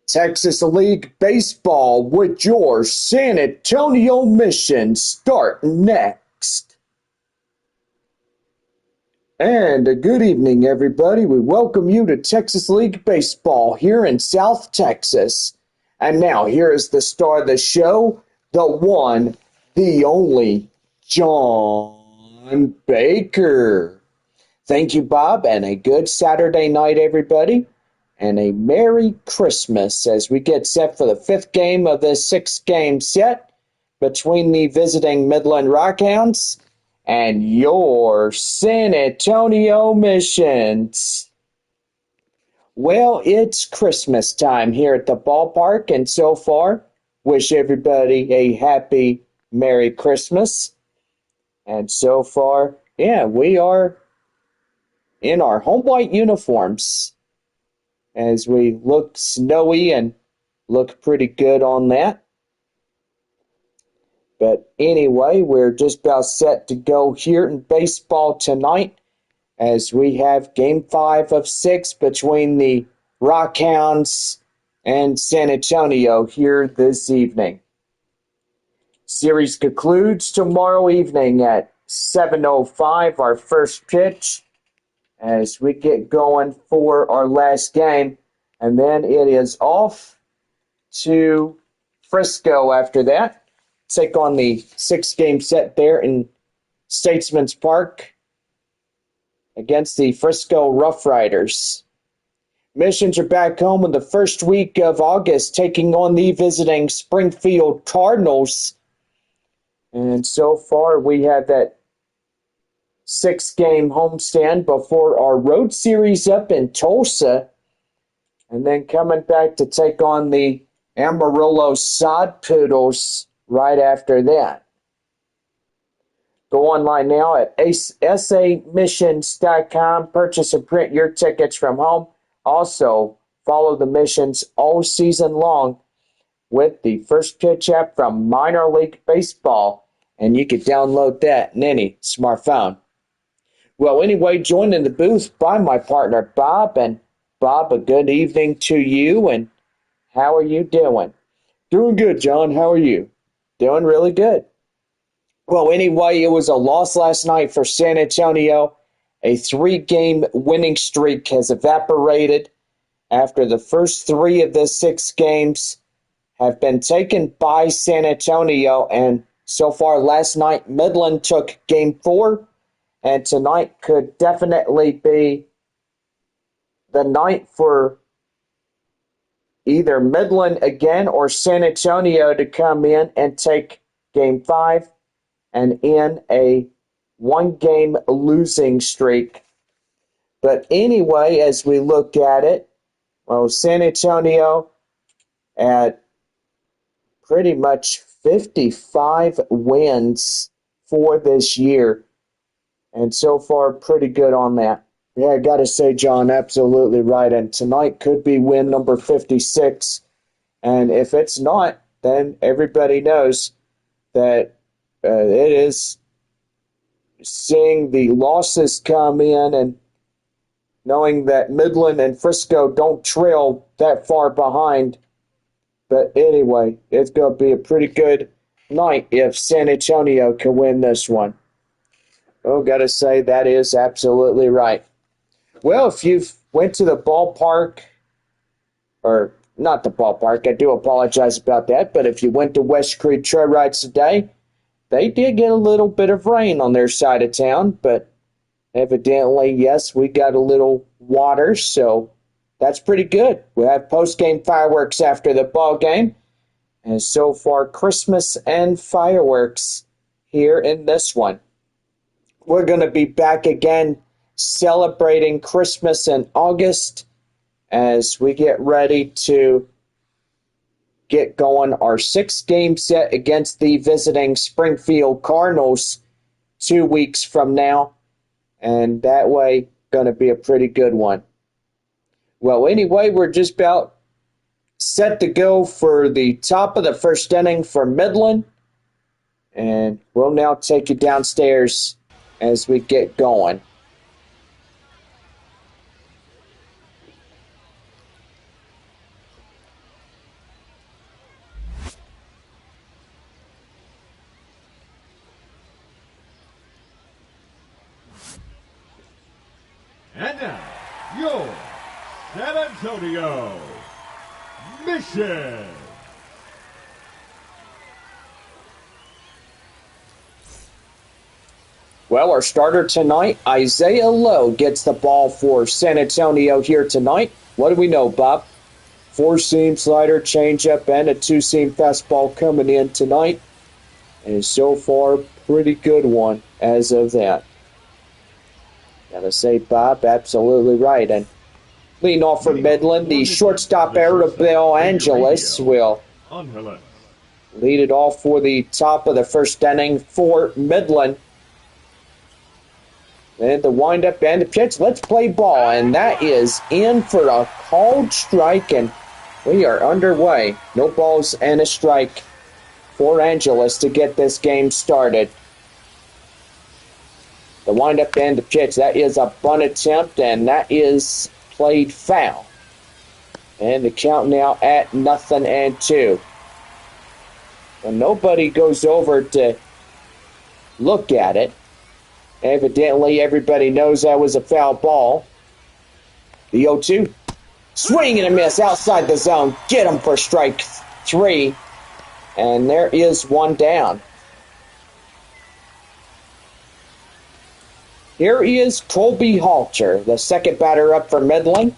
Texas League Baseball with your San Antonio Mission start next. And a good evening, everybody. We welcome you to Texas League Baseball here in South Texas. And now here is the star of the show, the one, the only, John Baker. Thank you, Bob, and a good Saturday night, everybody. And a Merry Christmas as we get set for the fifth game of this six-game set between the visiting Midland Rockhounds and your San Antonio Missions. Well, it's Christmas time here at the ballpark, and so far, wish everybody a happy Merry Christmas. And so far, yeah, we are in our home white uniforms as we look snowy and look pretty good on that. But anyway, we're just about set to go here in baseball tonight as we have Game 5 of 6 between the Rockhounds and San Antonio here this evening. Series concludes tomorrow evening at 7:05, our first pitch, as we get going for our last game. And then it is off to Frisco after that. Take on the six-game set there in Statesman's Park against the Frisco Rough Riders. Missions are back home in the first week of August, taking on the visiting Springfield Cardinals. And so far, we have that six-game homestand before our road series up in Tulsa, and then coming back to take on the Amarillo Sod Poodles right after that. Go online now at samissions.com. Purchase and print your tickets from home. Also, follow the Missions all season long with the First Pitch app from Minor League Baseball, and you can download that in any smartphone. Well, anyway, joined in the booth by my partner, Bob. And Bob, a good evening to you, and how are you doing? Doing good, John. How are you? Doing really good. Well, anyway, it was a loss last night for San Antonio. A three-game winning streak has evaporated after the first three of the six games have been taken by San Antonio. And so far last night, Midland took Game 4. And tonight could definitely be the night for either Midland again or San Antonio to come in and take Game 5 and end a one-game losing streak. But anyway, as we look at it, well, San Antonio at pretty much 55 wins for this year. And so far, pretty good on that. Yeah, I got to say, John, absolutely right. And tonight could be win number 56. And if it's not, then everybody knows that it is seeing the losses come in and knowing that Midland and Frisco don't trail that far behind. But anyway, it's going to be a pretty good night if San Antonio can win this one. Oh, got to say, that is absolutely right. Well, if you've went to the ballpark, or not the ballpark, I do apologize about that, but if you went to West Creek Trail Rides today, they did get a little bit of rain on their side of town, but evidently, yes, we got a little water, so that's pretty good. We'll have post-game fireworks after the ball game, and so far, Christmas and fireworks here in this one. We're going to be back again celebrating Christmas in August as we get ready to get going our six-game set against the visiting Springfield Cardinals 2 weeks from now. And that way, going to be a pretty good one. Well, anyway, we're just about set to go for the top of the first inning for Midland. And we'll now take you downstairs as we get going. And now, your San Antonio Mission. Well, our starter tonight, Isaiah Lowe, gets the ball for San Antonio here tonight. What do we know, Bob? Four-seam slider, changeup, and a two-seam fastball coming in tonight. And so far, pretty good one as of that. Gotta say, Bob, absolutely right. And leading off for Midland, the shortstop Arabelle Angeles will lead it off for the top of the first inning for Midland. And the windup and the pitch. Let's play ball. And that is in for a called strike. And we are underway. No balls and a strike for Angeles to get this game started. The windup and the pitch. That is a bunt attempt. And that is played foul. And the count now at 0-2. And nobody goes over to look at it. Evidently, everybody knows that was a foul ball. The 0-2. Swing and a miss outside the zone. Get him for strike 3. And there is one down. Here is Colby Halter, the second batter up for Midland,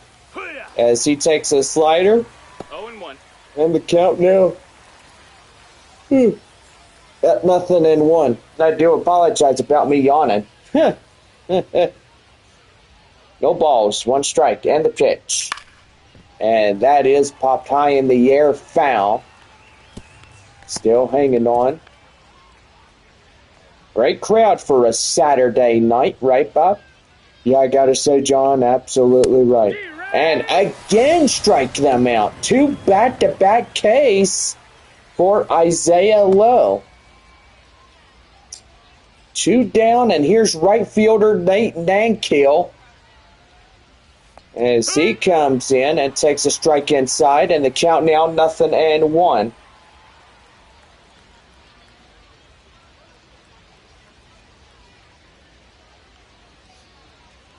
as he takes a slider. 0-1. And the count now at 0-1. I do apologize about me yawning. No balls, one strike, and the pitch. And that is popped high in the air, foul. Still hanging on. Great crowd for a Saturday night, right, Bob? Yeah, I gotta say, John, absolutely right. And again strike them out. 2 back-to-back Ks for Isaiah Lowe. 2 down, and here's right fielder Nate Nankill as he comes in and takes a strike inside, and the count now 0-1.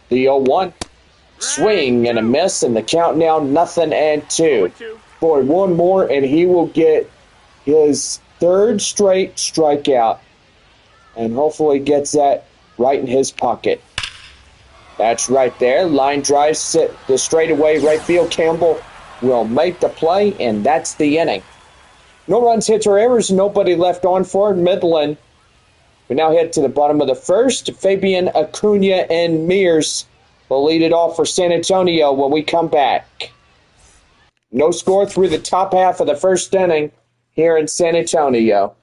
The 0-1. Swing and a miss, and the count now 0-2. Boy, one more, and he will get his third straight strikeout. And hopefully gets that right in his pocket. That's right there. Line drive, sit the straightaway right field. Campbell will make the play, and that's the inning. No runs, hits, or errors. Nobody left on for Midland. We now head to the bottom of the first. Fabian Acuna and Mears will lead it off for San Antonio when we come back. No score through the top half of the first inning here in San Antonio.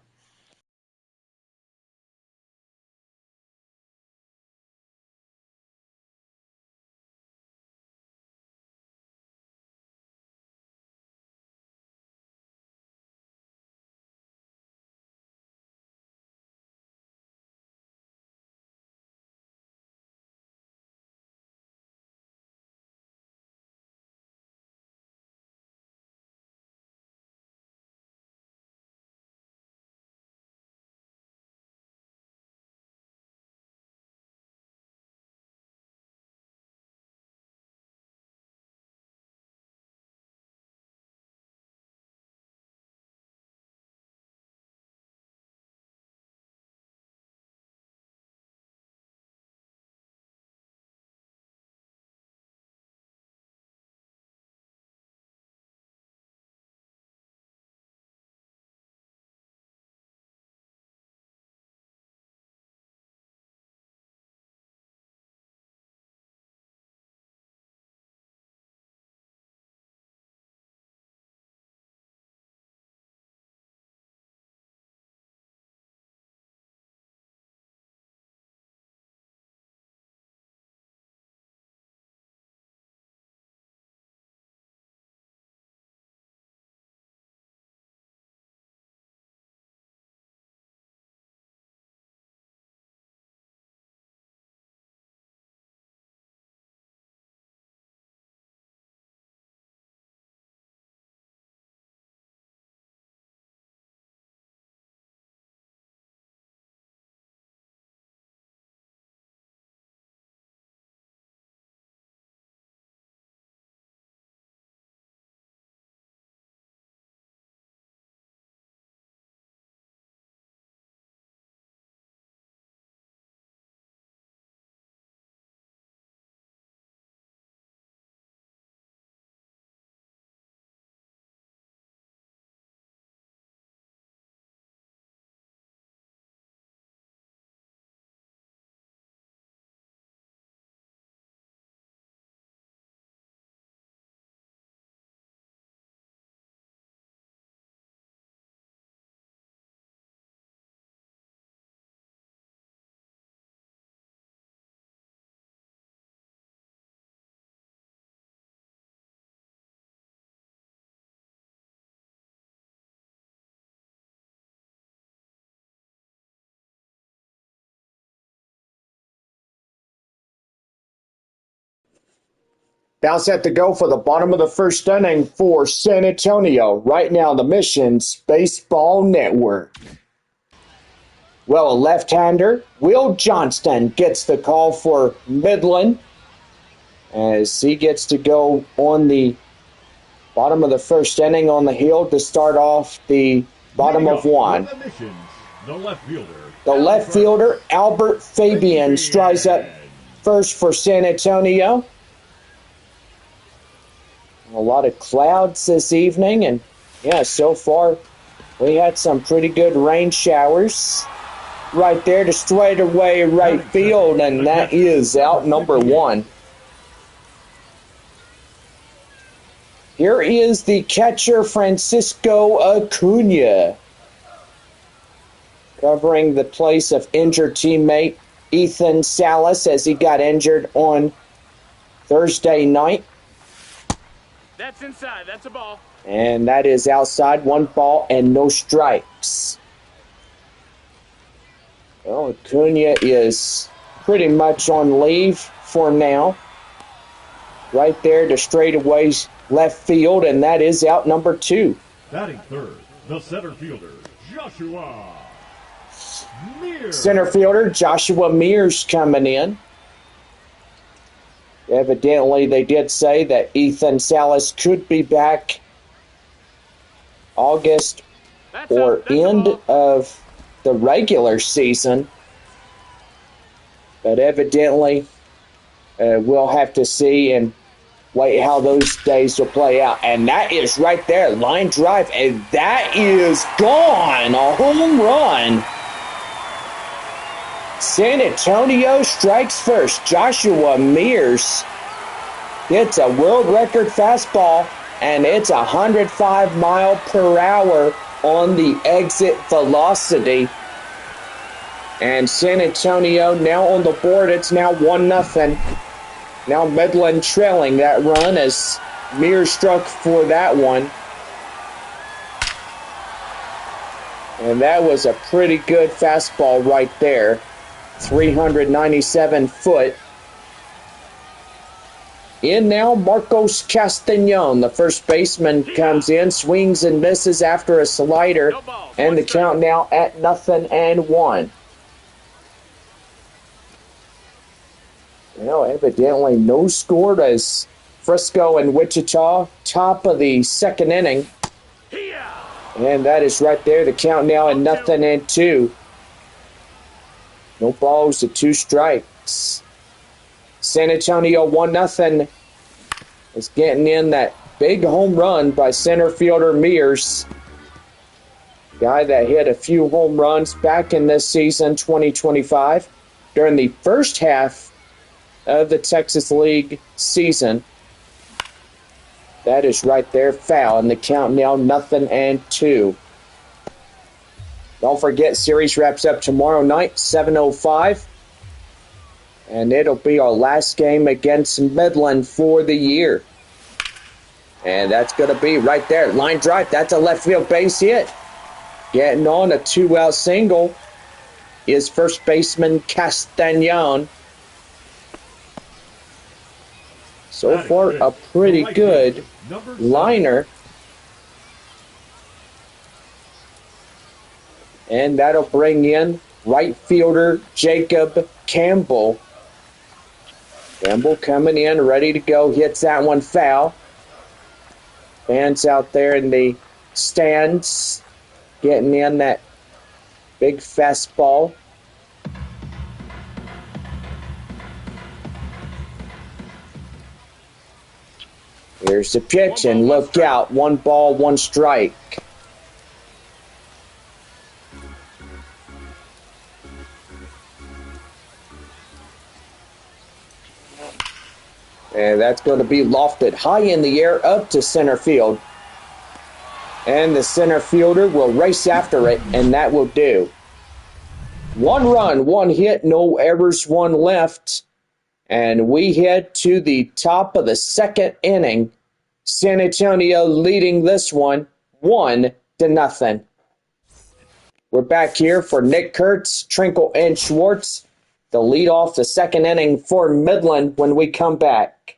Now set to go for the bottom of the first inning for San Antonio. Right now, the Missions Baseball Network. Well, a left-hander, Will Johnston, gets the call for Midland as he gets to go on the bottom of the first inning on the hill to start off the bottom of one. The left fielder, Albert Fabian, strides up first for San Antonio. A lot of clouds this evening, and yeah, so far we had some pretty good rain showers. Right there to straightaway right field, and that is out number one. Here is the catcher, Francisco Acuna, covering the place of injured teammate Ethan Salas as he got injured on Thursday night. That's inside. That's a ball. And that is outside. 1 ball and no strikes. Well, Acuna is pretty much on leave for now. Right there to straightaway left field, and that is out number 2. Batting third, the center fielder, Joshua Mears. Center fielder Joshua Mears coming in. Evidently, they did say that Ethan Salas could be back August or end of the regular season. But evidently, we'll have to see and wait how those days will play out. And that is right there, line drive, and that is gone. A home run. San Antonio strikes first. Joshua Mears hits a world record fastball, and it's 105 mile per hour on the exit velocity. And San Antonio now on the board. It's now 1-0. Now Midland trailing that run as Mears struck for that one. And that was a pretty good fastball right there. 397 foot. In now, Marcos Castañon, the first baseman, comes in, swings and misses after a slider, and the count now at 0-1. Well, evidently no score as Frisco and Wichita, top of the second inning. And that is right there, the count now at 0-2. No balls to 2 strikes. San Antonio 1-0 is getting in that big home run by center fielder Mears. Guy that hit a few home runs back in this season, 2025, during the first half of the Texas League season. That is right there, foul, and the count now 0-2. Don't forget, series wraps up tomorrow night, 7:05. And it'll be our last game against Midland for the year. And that's going to be right there. Line drive. That's a left field base hit. Getting on a 2-out single is first baseman Castañon. So far, a pretty good liner. And that'll bring in right fielder Jacob Campbell. Campbell coming in, ready to go. Hits that one foul. Fans out there in the stands getting in that big fastball. Here's the pitch, and look out. 1 ball, 1 strike. And that's going to be lofted high in the air up to center field. And the center fielder will race after it, and that will do. 1 run, 1 hit, no errors, 1 left. And we head to the top of the second inning. San Antonio leading this one 1-0. We're back here for Nick Kurtz, Trinkle, and Schwartz to lead off the second inning for Midland when we come back.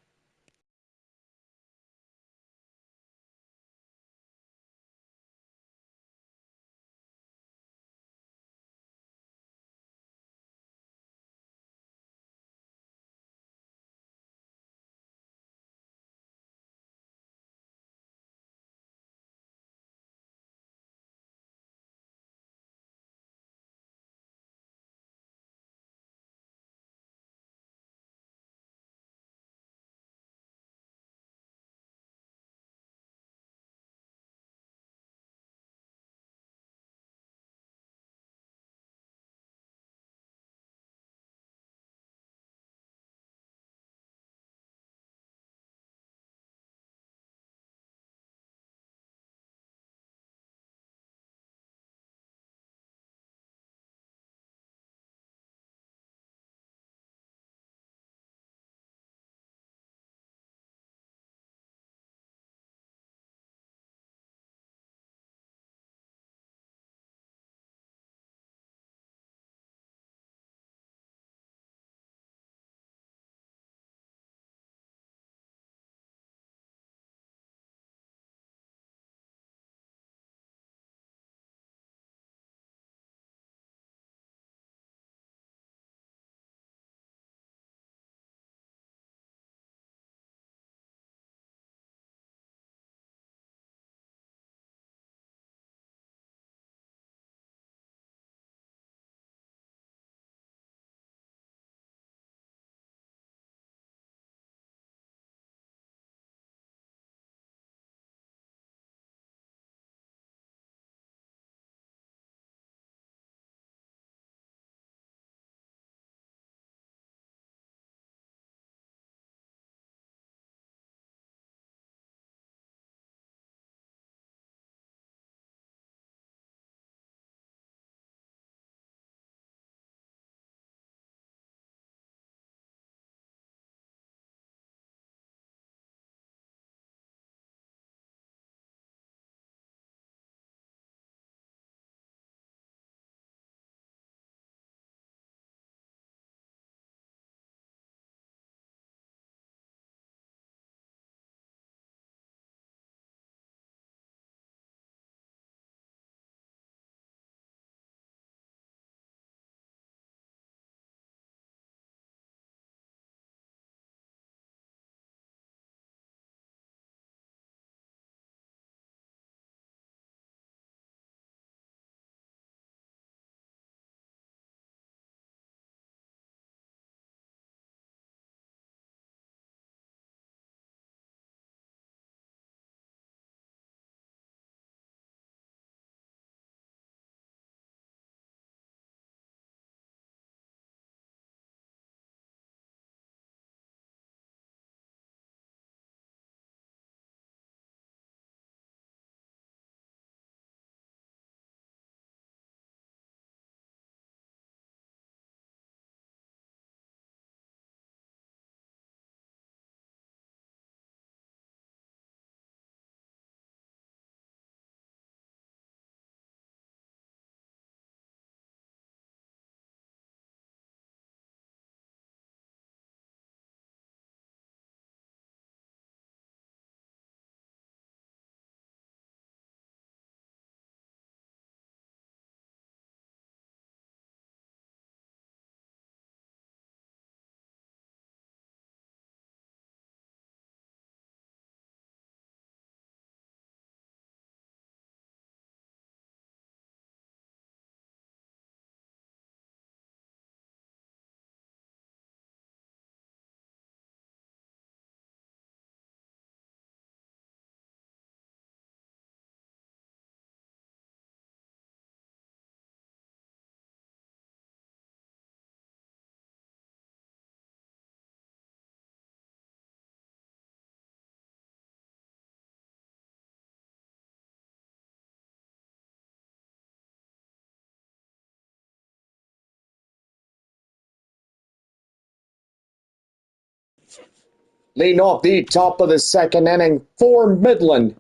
Leading off the top of the second inning for Midland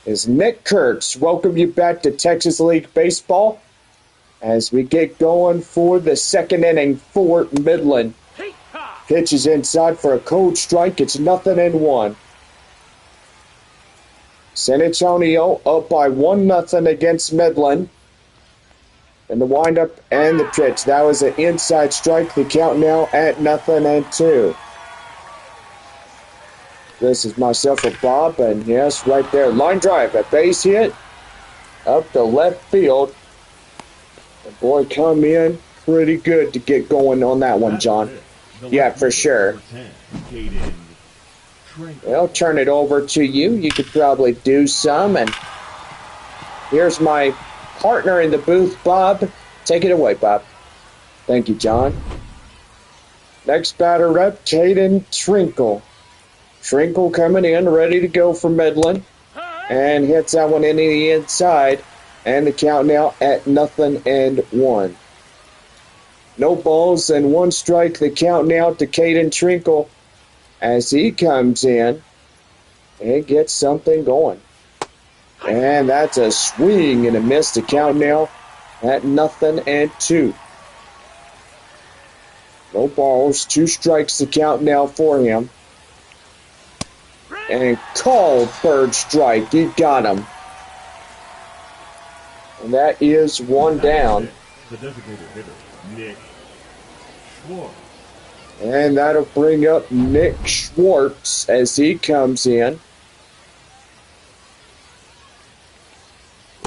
is Nick Kurtz. Welcome you back to Texas League Baseball as we get going for the second inning for Midland. Pitch is inside for a cold strike. It's 0-1. San Antonio up by 1-0 against Midland. And the windup and the pitch. That was an inside strike. The count now at 0-2. This is myself with Bob, and yes, right there. Line drive, a base hit up the left field. The boy come in pretty good to get going on that one, John. Yeah, for sure. I'll turn it over to you. You could probably do some. And here's my partner in the booth, Bob. Take it away, Bob. Thank you, John. Next batter up, Caden Trinkle. Trinkle coming in, ready to go for Midland. And hits that one into the inside. And the count now at 0-1. No balls and 1 strike. The count now to Caden Trinkle as he comes in and gets something going. And that's a swing and a miss. The count now at 0-2. No balls, 2 strikes. The count now for him. And called third strike. You got him. And that is 1 down. The designated hitter, Nick Schwartz. And that'll bring up Nick Schwartz as he comes in.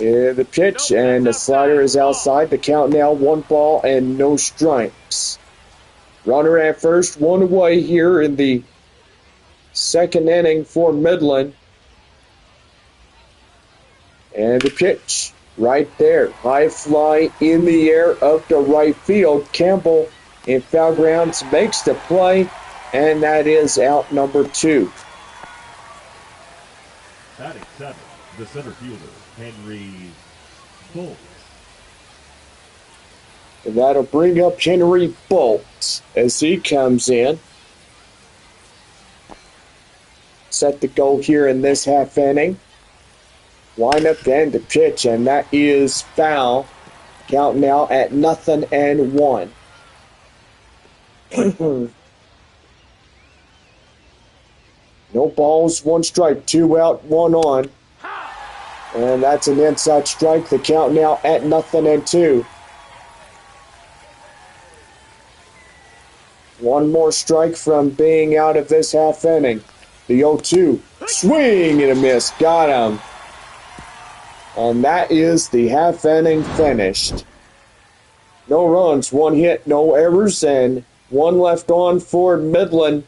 Yeah, the pitch and the slider is outside. The count now 1 ball and no strikes. Runner at first, 1 away here in the second inning for Midland. And the pitch right there. High fly in the air up to right field. Campbell in foul grounds makes the play, and that is out number 2. Batting 7, the center fielder, Henry Bolt. And that'll bring up Henry Bolt as he comes in. Set to go here in this half inning. Wind up and the pitch, and that is foul. Count now at 0-1. No balls, 1 strike, 2 out, 1 on. And that's an inside strike. The count now at 0-2. 1 more strike from being out of this half inning. The 0-2. Swing and a miss. Got him. And that is the half inning finished. No runs, 1 hit, no errors, and 1 left on for Midland.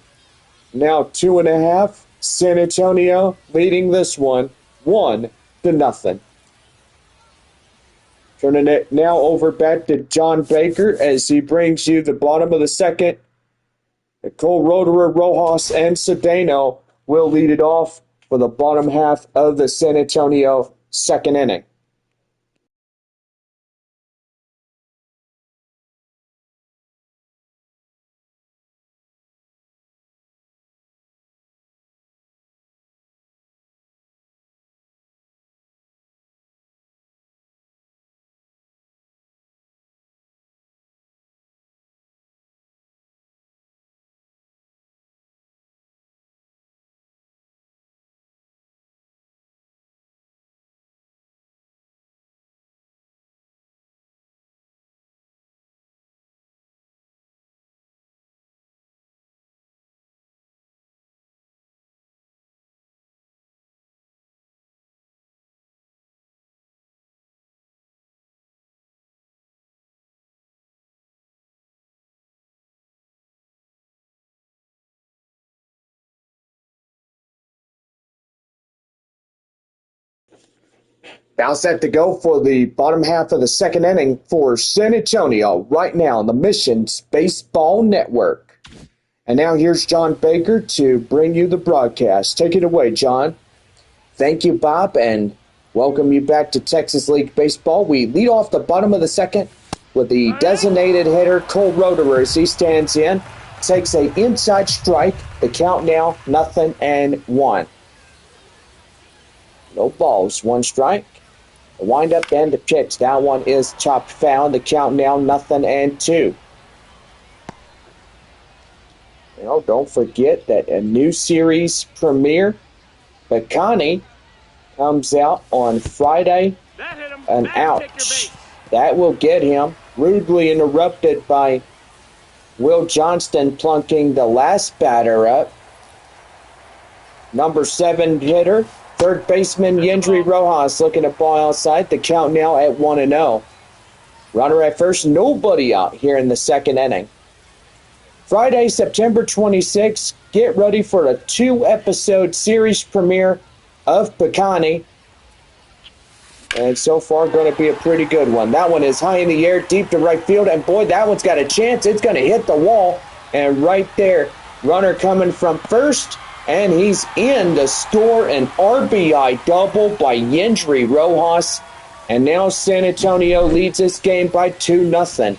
Now 2.5. San Antonio leading this one 1-0. Turning it now over back to John Baker as he brings you the bottom of the second. Cole Roederer, Rojas, and Cedeno will lead it off for the bottom half of the San Antonio second inning. Now set to go for the bottom half of the second inning for San Antonio right now on the Missions Baseball Network. And now here's John Baker to bring you the broadcast. Take it away, John. Thank you, Bob, and welcome you back to Texas League Baseball. We lead off the bottom of the second with the designated hitter, Cole Roederer, as he stands in. takes a inside strike. The count now 0-1. No balls, 1 strike. The windup and the pitch. That one is chopped foul. The count now 0-2. Don't forget that a new series premiere, Bacani, comes out on Friday. That hit him. An That'll take your ouch. base. That will get him. Rudely interrupted by Will Johnston plunking the last batter up. Number 7 hitter, third baseman Yendry Rojas looking at ball outside. The count now at 1-0. Runner at first, nobody out here in the second inning. Friday, September 26th, get ready for a 2-episode series premiere of Bacani. And so far, going to be a pretty good one. That one is high in the air, deep to right field. And boy, that one's got a chance. It's going to hit the wall. And right there, runner coming from first. And he's in to score an RBI double by Yendry Rojas. And now San Antonio leads this game by 2-0.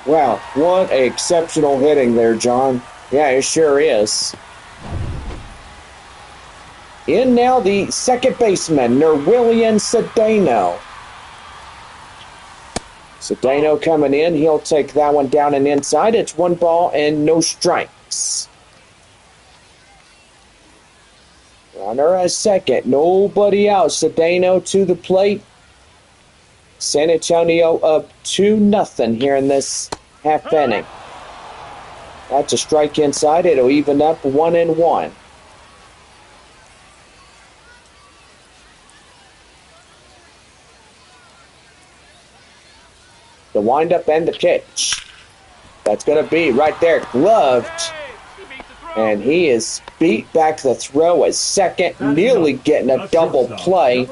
Wow, what exceptional hitting there, John. Yeah, it sure is. In now the second baseman, Nerwillian Cedeno. Cedeno coming in. He'll take that one down and inside. It's 1 ball and no strikes. Runner at second. Nobody out. Cedeno to the plate. San Antonio up 2-0 here in this half inning. That's a strike inside. It'll even up 1-1. The windup and the pitch. That's going to be right there, gloved. And he is beat back the throw at second, nearly getting a double play.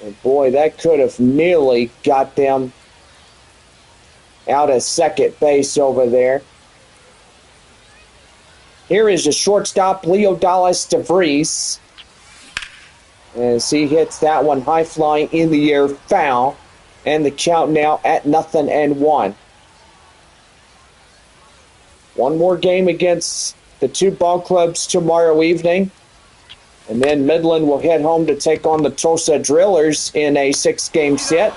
And boy, that could have nearly got them out of second base over there. Here is the shortstop, Leo Dallas DeVries. As he hits that one high flying in the air, foul. And the count now at 0-1. One more game against the 2 ball clubs tomorrow evening. And then Midland will head home to take on the Tulsa Drillers in a 6-game set.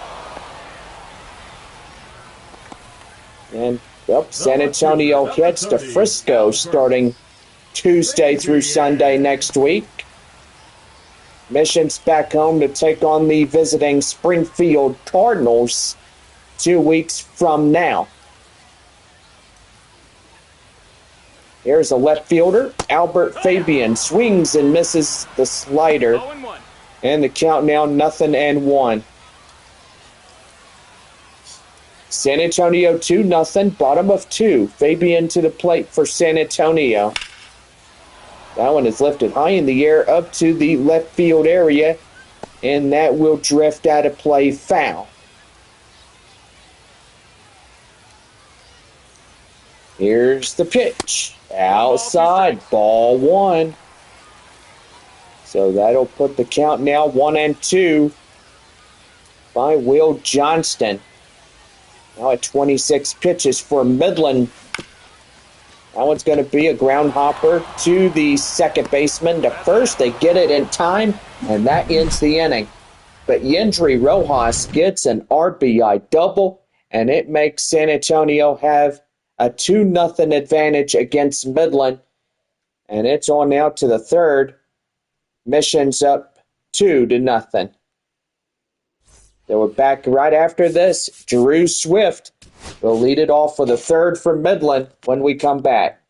And San Antonio heads to Frisco starting Tuesday through Sunday next week. Mission's back home to take on the visiting Springfield Cardinals 2 weeks from now. Here's a left fielder, Albert Fabian, swings and misses the slider. And the count now 0-1. San Antonio 2-0, bottom of 2. Fabian to the plate for San Antonio. That one is lifted high in the air up to the left field area, and that will drift out of play, foul. Here's the pitch. Outside, ball 1. So that'll put the count now 1-2 by Will Johnston. Now at 26 pitches for Midland. That one's going to be a ground hopper to the second baseman. To first, they get it in time, and that ends the inning. But Yendry Rojas gets an RBI double, and it makes San Antonio have a 2-0 advantage against Midland. And it's on now to the third. Mission's up 2-0. They were back right after this. Drew Swift will lead it off for the third for Midland when we come back.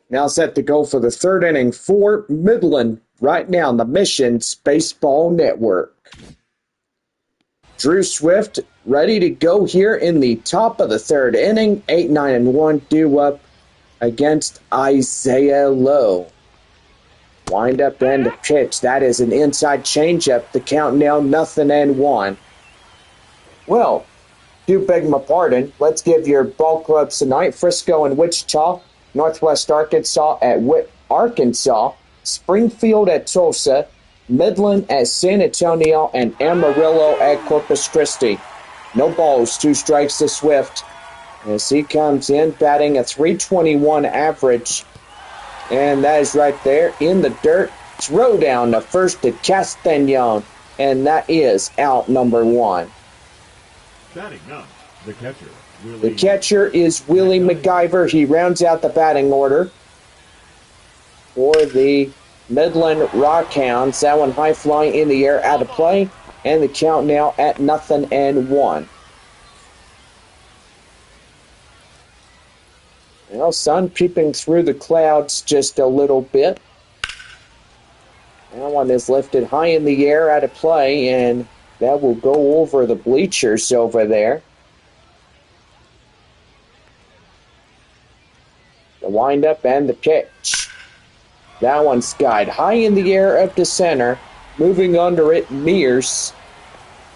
Now set to go for the third inning for Midland right now on the Missions Baseball Network. Drew Swift ready to go here in the top of the third inning. 8-9-1 due up against Isaiah Lowe. Wind up and the pitch. That is an inside changeup. The count now 0-1. Well, do beg my pardon. Let's give your ball clubs tonight. Frisco and Wichita, Northwest Arkansas at Arkansas, Springfield at Tulsa, Midland at San Antonio, and Amarillo at Corpus Christi. No balls, 2 strikes to Swift as he comes in batting a .321 average. And that is right there in the dirt. Throw down the first to Castañon, and that is out number 1. Batting up, the catcher. The catcher is Willie McIver. He rounds out the batting order for the Midland Rockhounds. That one high flying in the air, out of play, and the count now at 0-1. Well, sun peeping through the clouds just a little bit. That one is lifted high in the air, out of play, and that will go over the bleachers over there. The windup and the pitch. That one skied high in the air up to center. Moving under it, Mears.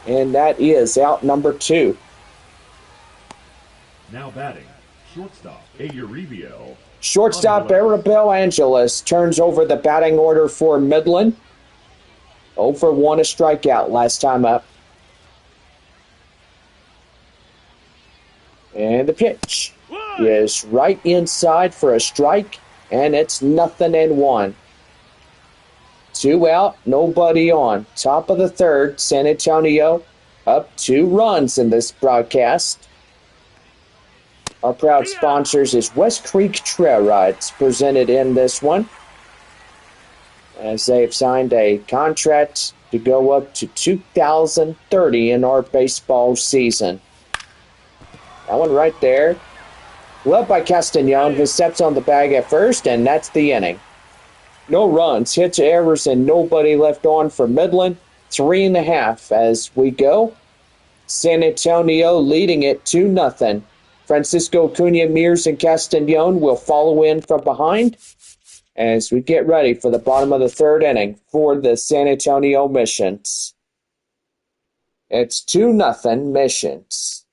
And that is out number 2. Now batting, shortstop, Uribe. Shortstop Arabelle Angeles turns over the batting order for Midland. 0 for 1 a strikeout last time up. And the pitch is right inside for a strike, and it's 0-1. 2 out, nobody on. Top of the third, San Antonio up 2 runs in this broadcast. Our proud sponsors is West Creek Trail Rides, presented in this one, as they've signed a contract to go up to 2030 in our baseball season. That one right there. Led by Castañon, who steps on the bag at first, and that's the inning. No runs, hits, errors, and nobody left on for Midland. 3.5 as we go. San Antonio leading it 2-0. Francisco Cunha, Mears, and Castañon will follow in from behind as we get ready for the bottom of the third inning for the San Antonio Missions. It's 2-0 Missions.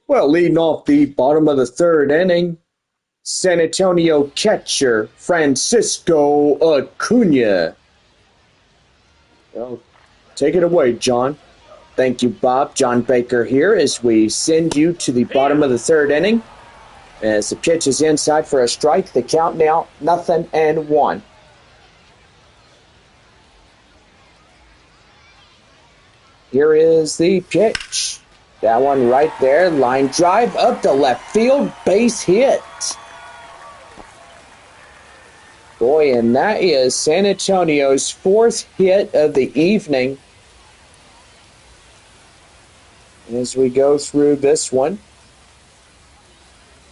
Well, leading off the bottom of the third inning, San Antonio catcher Francisco Acuna. Well, take it away, John. Thank you, Bob. John Baker here as we send you to the bottom of the third inning. As the pitch is inside for a strike, the count now 0-1. Here is the pitch. That one right there, line drive up to left field, base hit. Boy, and that is San Antonio's 4th hit of the evening. As we go through this one,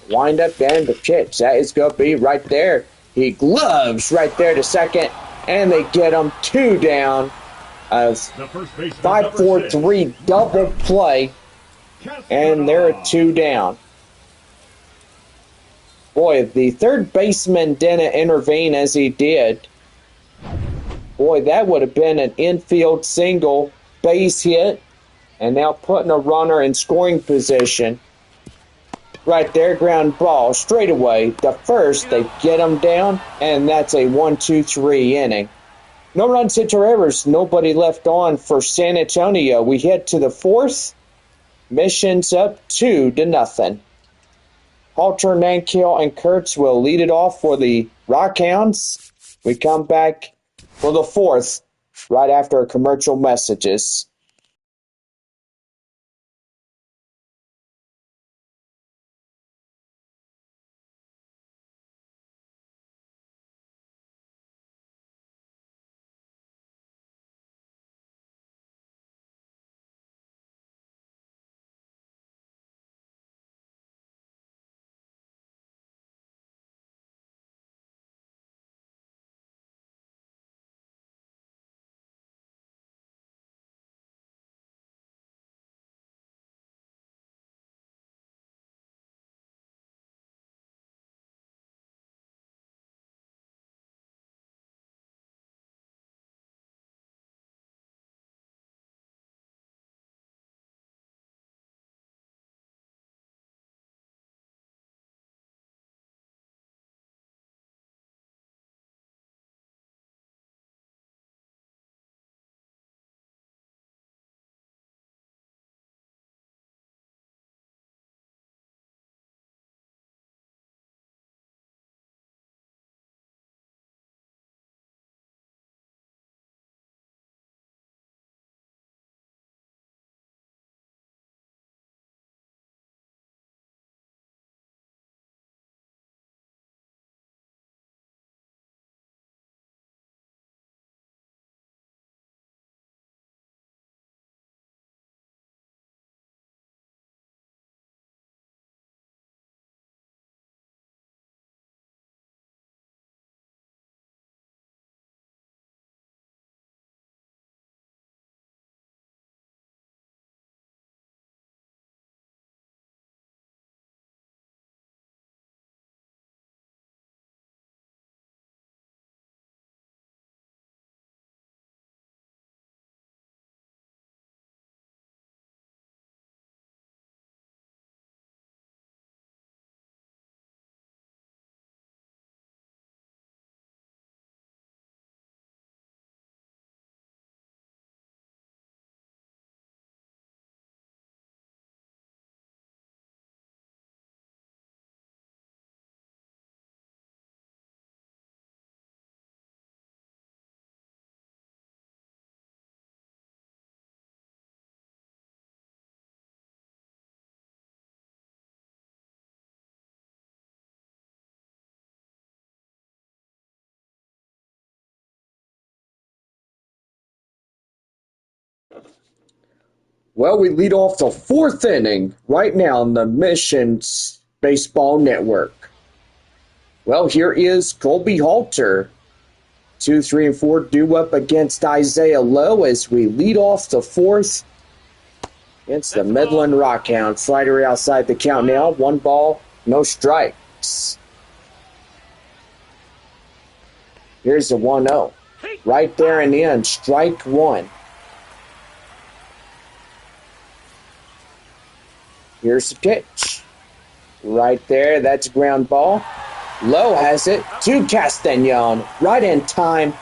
wind up and the pitch. That is going to be right there. He gloves right there to second, and they get him 2 down. A 5-4-3 double play. And they're 2 down. Boy, if the third baseman didn't intervene as he did, boy, that would have been an infield single, base hit, and now putting a runner in scoring position. Right there, ground ball, straight away. The first, they get him down, and that's a 1-2-3 inning. No runs, hit, or errors, nobody left on for San Antonio. We head to the fourth. Mission's up 2-0. Halter, Nankiel, and Kurtz will lead it off for the Rockhounds. We come back for the fourth right after commercial messages. Well, we lead off the fourth inning right now on the Missions Baseball Network. Well, here is Colby Halter. 2, 3, and 4 due up against Isaiah Lowe as we lead off the fourth against the Midland Rockhounds. Slider outside the count now. 1 ball, no strikes. Here's the 1-0. Right there and in, strike 1. Here's the pitch. Right there, that's a ground ball. Lowe has it to Castagnon. Right in time,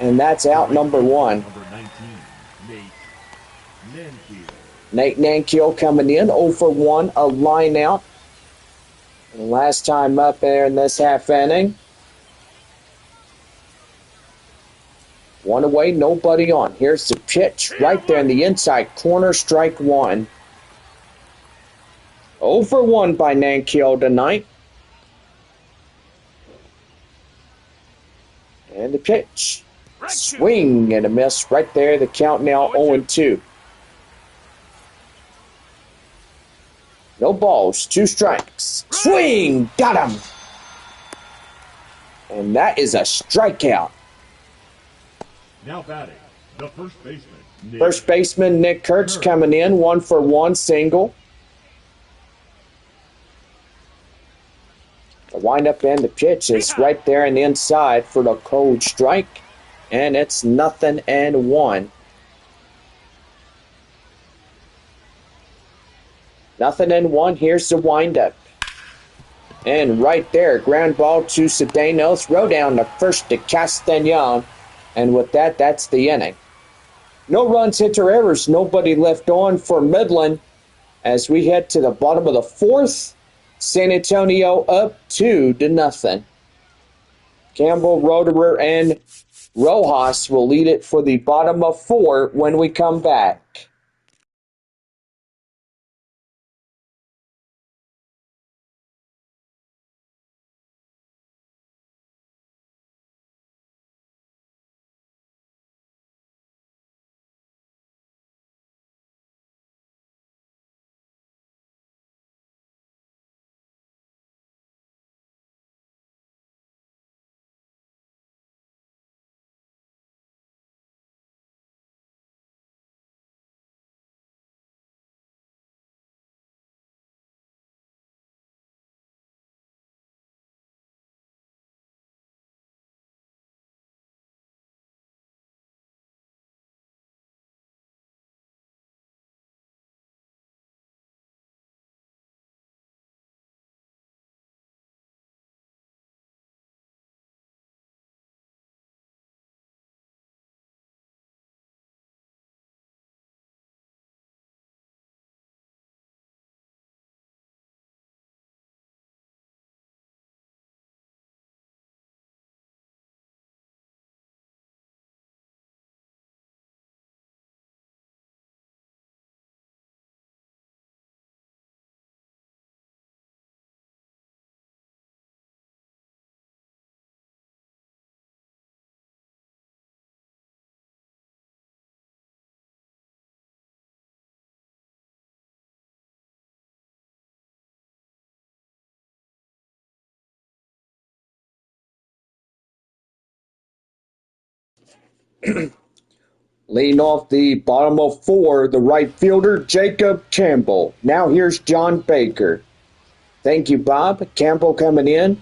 and that's out number 1. Number 19, Nate Nankiel. Nate Nankiel coming in, 0 for 1, a line out. And last time up there in this half inning. 1 away, nobody on. Here's the pitch right there in the inside corner, strike 1. 0 for 1 by Nankiel tonight. And the pitch. Swing and a miss right there. The count now 0-2. No balls, 2 strikes. Swing! Got him! And that is a strikeout. Now batting, the first baseman. First baseman Nick Kurtz coming in, 1 for 1 single. The wind up and the pitch is right there in the inside for the cold strike. And it's 0-1. 0-1. Here's the windup. And right there, ground ball to Cedeno. Throw down the first to Castañon. And with that, that's the inning. No runs, hits, or errors. Nobody left on for Midland. As we head to the bottom of the fourth, San Antonio up 2-0. Campbell, Roederer, and Rojas will lead it for the bottom of 4 when we come back. Leading off the bottom of 4, the right fielder, Jacob Campbell. Now here's John Baker. Thank you, Bob. Campbell coming in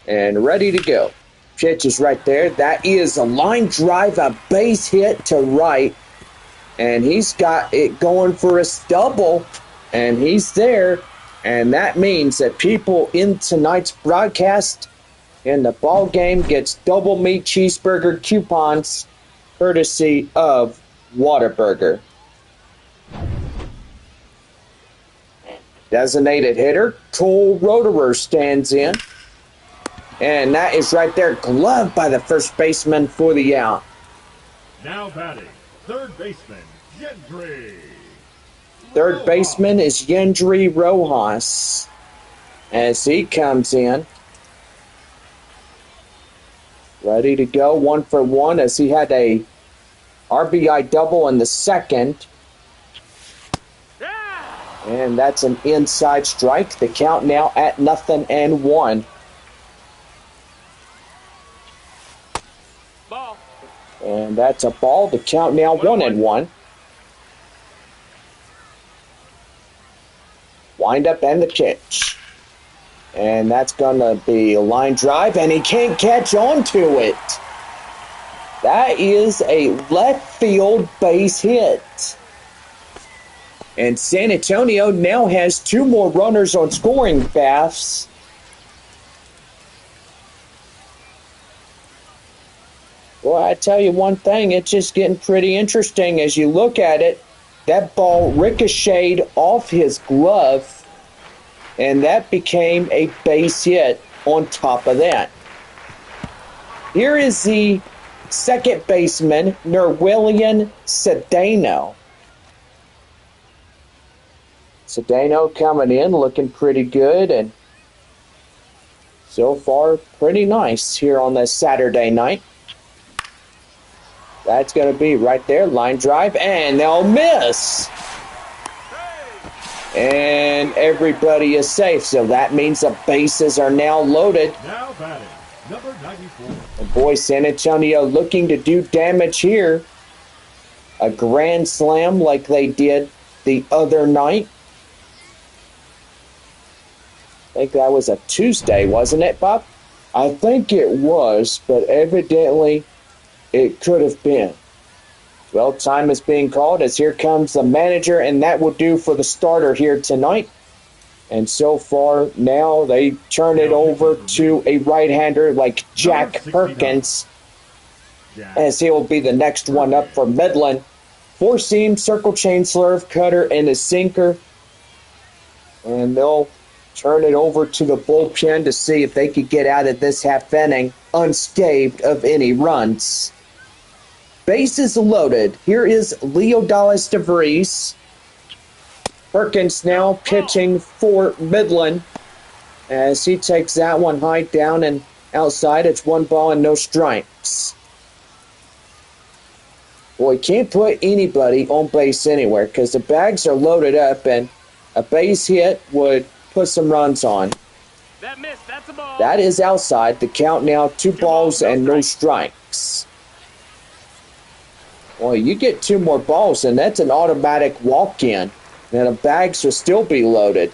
and ready to go. Pitch is right there. That is a line drive, a base hit to right. And he's got it going for a double. And he's there. And that means that people in tonight's broadcast in the ball game gets double meat cheeseburger coupons courtesy of Whataburger. Designated hitter, Cole Roederer stands in. And that is right there, gloved by the first baseman for the out. Now batting, third baseman, Yendry. Third baseman is Yendry Rojas as he comes in. Ready to go, 1 for 1 as he had a RBI double in the second. And that's an inside strike. The count now at 0-1. Ball. And that's a ball. The count now 1-1. Wind up and the pitch. And that's going to be a line drive, and he can't catch on to it. That is a left field base hit. And San Antonio now has 2 more runners on scoring paths. Well, I tell you one thing, it's just getting pretty interesting as you look at it. That ball ricocheted off his glove, and that became a base hit on top of that. Here is the second baseman, Nerwillian Cedeno. Cedeno coming in, looking pretty good, and so far pretty nice here on this Saturday night. That's going to be right there, line drive, and they'll miss. And everybody is safe, so that means the bases are now loaded. Now batting, number 94. And boy, San Antonio looking to do damage here. A grand slam like they did the other night. think that was a Tuesday, wasn't it, Bob? I think it was, but evidently it could have been. Well, time is being called as here comes the manager, and that will do for the starter here tonight. And so far, now they turn it over to a right-hander like Jack Perkins, as he will be the next one up for Midland. Four-seam, circle chain swerve, cutter, and a sinker. And they'll turn it over to the bullpen to see if they could get out of this half inning unscathed of any runs. Bases loaded. Here is Leo Dallas DeVries. Perkins now pitching for Midland as he takes that one high down and outside. It's 1 ball and no strikes. Well, he can't put anybody on base anywhere because the bags are loaded up, and a base hit would put some runs on. That missed. That's a ball. That is outside. The count now 2 balls and no strikes. Well, you get 2 more balls, and that's an automatic walk-in. And the bags will still be loaded.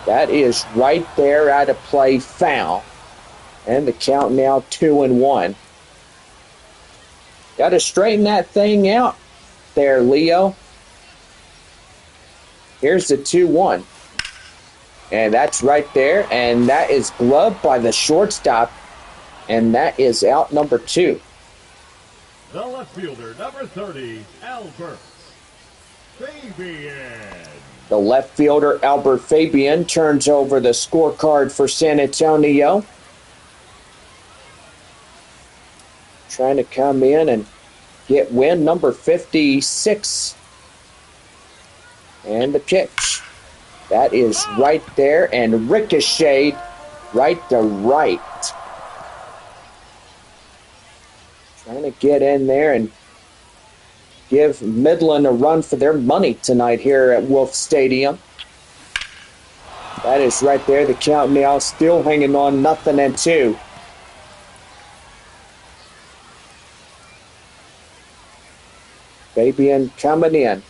That is right there out of play, foul. And the count now 2-1. Got to straighten that thing out there, Leo. Here's the 2-1. And that's right there. And that is gloved by the shortstop. And that is out number 2. The left fielder, number 30, Albert Fabian. The left fielder, Albert Fabian, turns over the scorecard for San Antonio. Trying to come in and get win number 56. And the pitch. That is right there and ricocheted right to right. Trying to get in there and give Midland a run for their money tonight here at Wolf Stadium. That is right there. The count now still hanging on 0-2. Fabian coming in.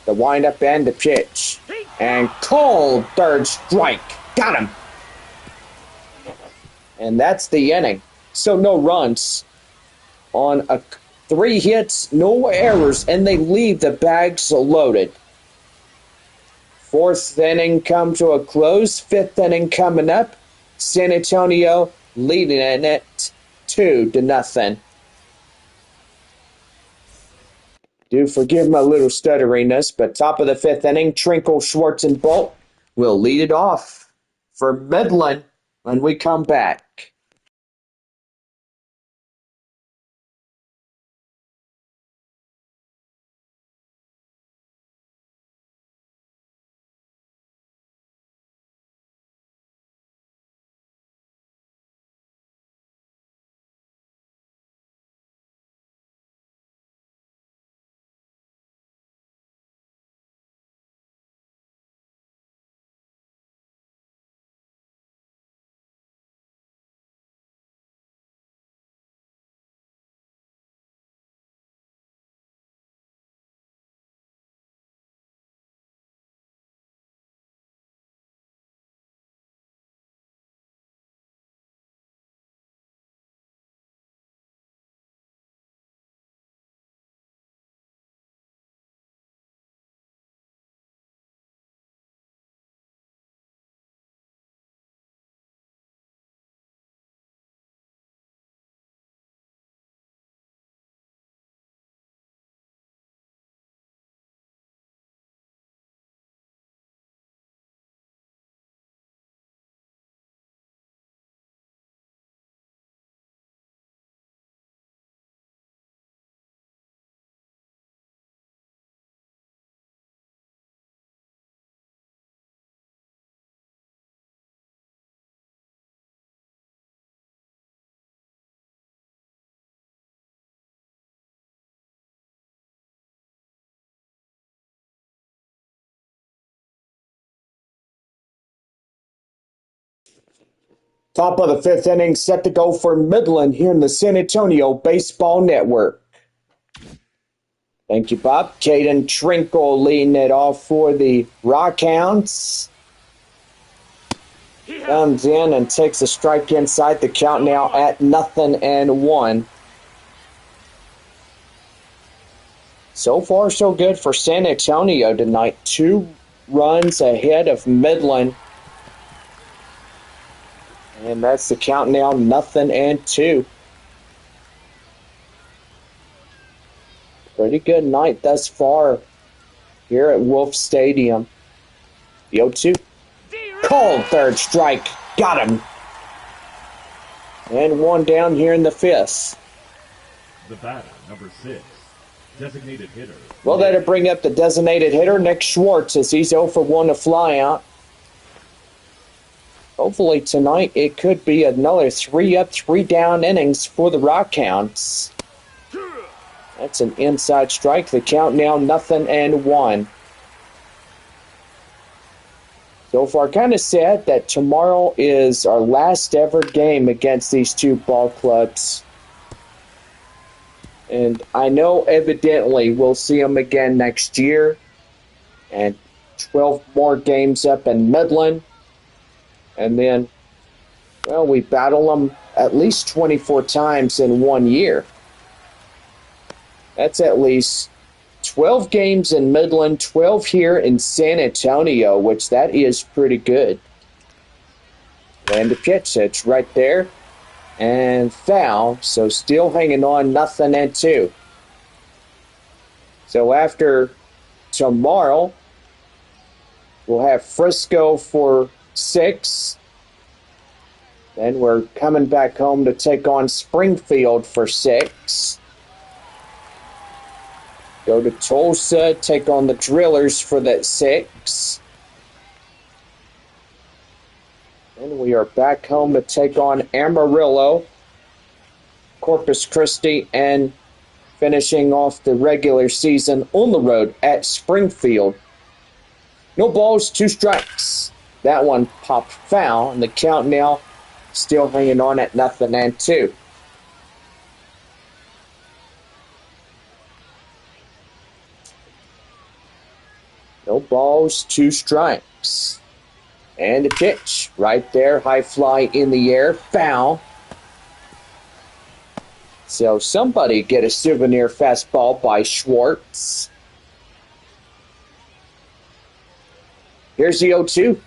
The windup and the pitch. And cold third strike. Got him. And that's the inning. So no runs on 3 hits, no errors, and they leave the bags loaded. 4th inning come to a close. 5th inning coming up. San Antonio leading it 2-0. Do forgive my little stutteriness, but top of the 5th inning, Trinkle, Schwartz, and Bolt will lead it off for Midland when we come back. Top of the 5th inning set to go for Midland here in the San Antonio Baseball Network. Thank you, Bob. Caden Trinkle leading it off for the Rockhounds. Comes in and takes a strike inside. The count now at 0-1. So far, so good for San Antonio tonight. 2 runs ahead of Midland. And that's the count now, 0-2. Pretty good night thus far here at Wolf Stadium. The 0-2. Called third strike. Got him. And 1 down here in the 5th. The batter, number 6, designated hitter. Well, that'll bring up the designated hitter, Nick Schwartz, as he's 0 for 1 to fly out. Hopefully tonight it could be another 3 up, 3 down innings for the Rockhounds. That's an inside strike. The count now 0-1. So far, kind of sad that tomorrow is our last ever game against these 2 ball clubs. And I know evidently we'll see them again next year. And 12 more games up in Midland. And then, well, we battle them at least 24 times in 1 year. That's at least 12 games in Midland, 12 here in San Antonio, which that is pretty good. And the pitch, it's right there. And foul, so still hanging on 0-2. So after tomorrow, we'll have Frisco for 6. Then we're coming back home to take on Springfield for 6. Go to Tulsa, take on the Drillers for that 6. And we are back home to take on Amarillo, Corpus Christi, and finishing off the regular season on the road at Springfield. No balls, 2 strikes. That one popped foul, and the count now still hanging on at 0-2. No balls, 2 strikes. And a pitch right there, high fly in the air, foul. So somebody get a souvenir fastball by Schwartz. Here's the 0-2.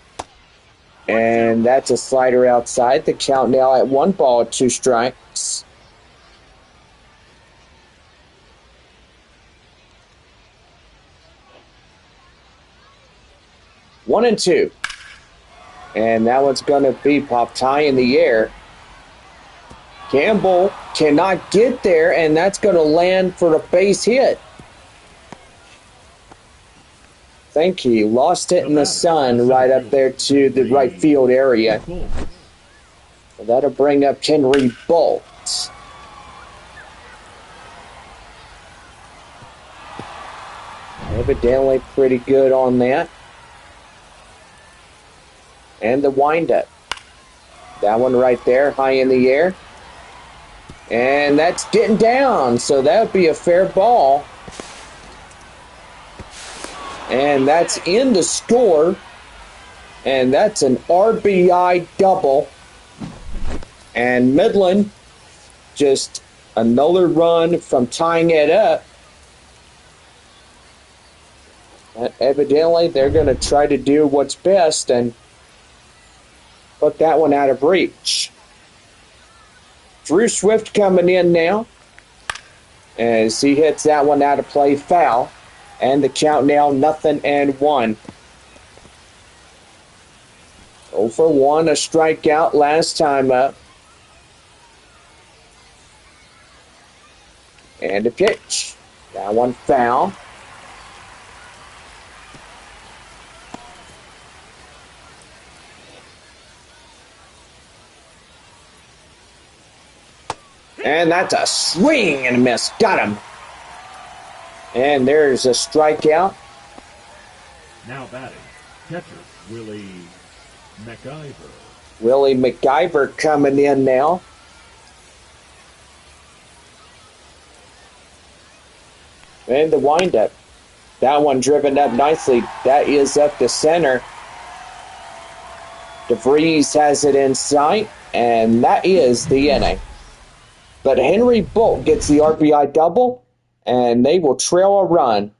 And that's a slider outside. The count now at 1 ball, 2 strikes. One and 2. And that one's going to be popped high in the air. Campbell cannot get there, and that's going to land for a base hit. I think he lost it in the sun right up there to the right field area. So that'll bring up Henry Bolt. Evidently pretty good on that. And the windup. That one right there, high in the air. And that's getting down, so that would be a fair ball. And that's in to score. And that's an RBI double. And Midland, just another run from tying it up. Evidently, they're going to try to do what's best and put that one out of reach. Drew Swift coming in now as he hits that one out of play, foul. And the count now 0-1. 0 for 1, a strikeout last time up. And a pitch. That one foul. And that's a swing and a miss. Got him. And there's a strikeout. Now batting, catcher Willie McIver. Willie McIver coming in now. And the windup. That one driven up nicely. That is up the center. DeVries has it in sight, and that is the inning. But Henry Bolt gets the RBI double, and they will trail a run.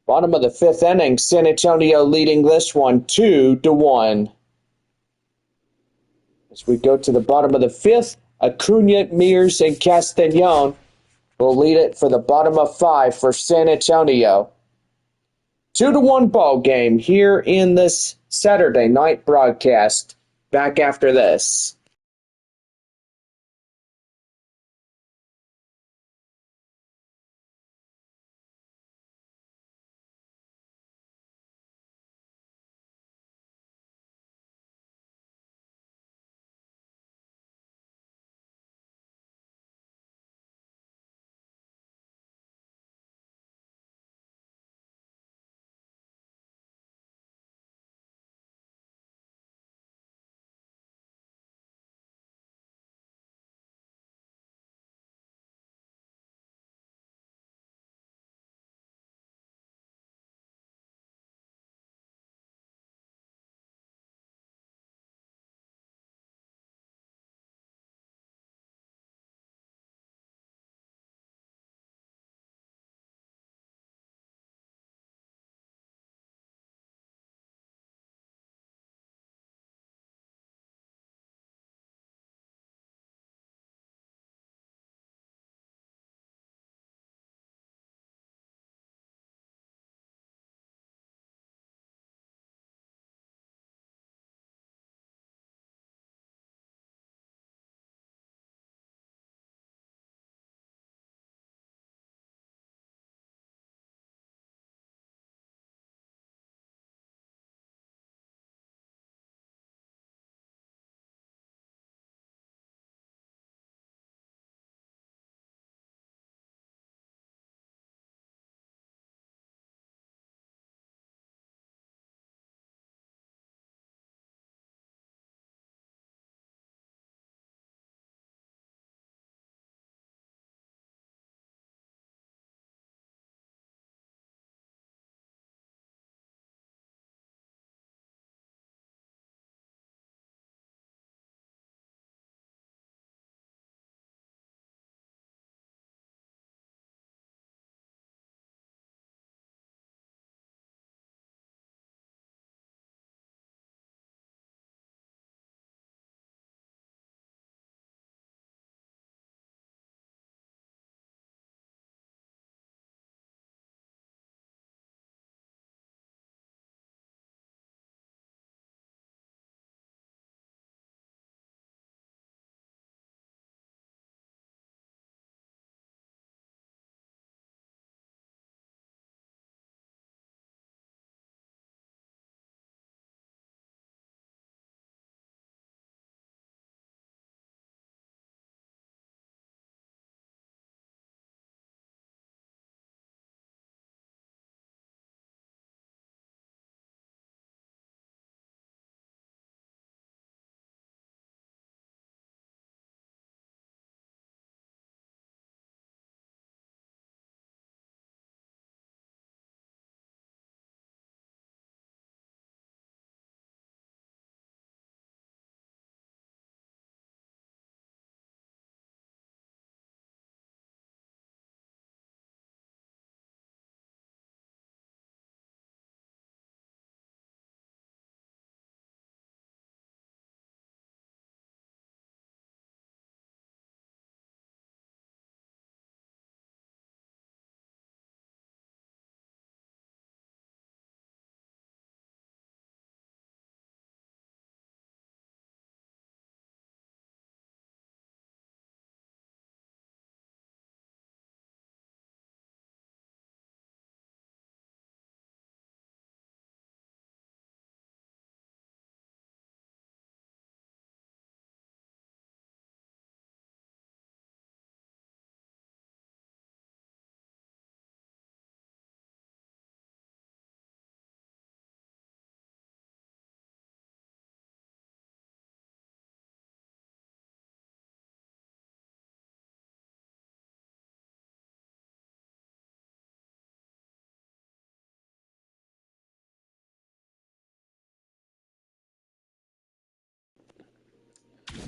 Bottom of the fifth inning, San Antonio leading this one 2-1. As we go to the bottom of the fifth, Acuna, Mears, and Castañon will lead it for the bottom of five for San Antonio. 2-1 ball game here in this Saturday night broadcast. Back after this.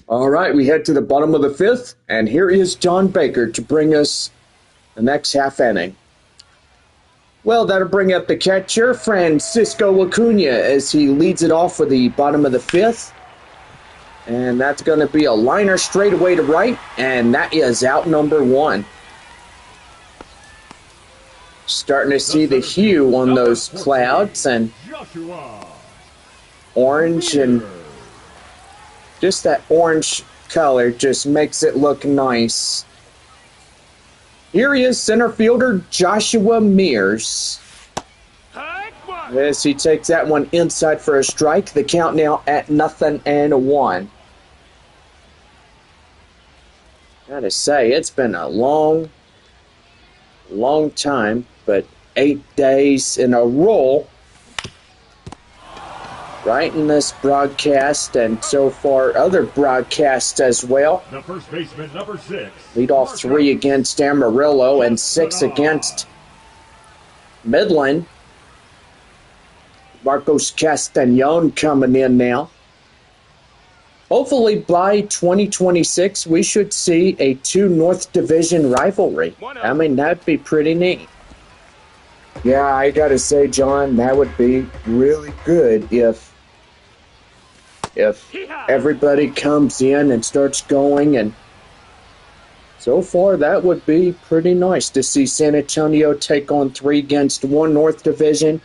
All right, we head to the bottom of the fifth, and here is John Baker to bring us the next half inning. Well, that'll bring up the catcher, Francisco Acuna, as he leads it off for the bottom of the fifth. And that's going to be a liner straight away to right, and that is out number one. Starting to see the hue on those clouds, and orange, and just that orange color just makes it look nice. Here he is, center fielder Joshua Mears. As he takes that one inside for a strike, the count now at 0-1. Gotta say, it's been a long time, but 8 days in a row, right in this broadcast, and so far other broadcasts as well. The first baseman, number 6. Lead off 3 against Amarillo and 6 against Midland. Marcos Castañon coming in now. Hopefully by 2026, we should see a 2 North Division rivalry. I mean, that'd be pretty neat. Yeah, I gotta say, John, that would be really good if everybody comes in and starts going. And so far, that would be pretty nice to see San Antonio take on 3 against 1 North Division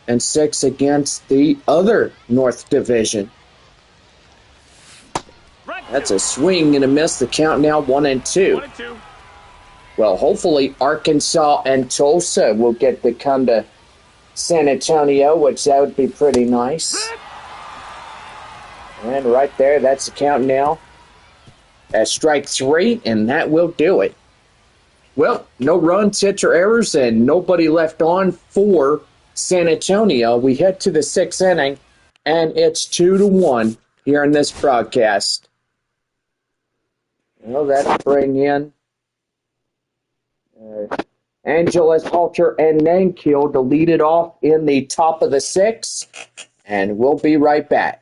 and 6 against the other North Division. That's a swing and a miss. The count now 1-2. Well, hopefully Arkansas and Tulsa will get to come to San Antonio, which that would be pretty nice. And right there, that's the count now at strike 3, and that will do it. Well, no runs, hits, or errors, and nobody left on for San Antonio. We head to the 6th inning, and it's 2-1 here in this broadcast. Well, that'll bring in Angeles, Halter, and Nankiel to lead it off in the top of the 6th, and we'll be right back.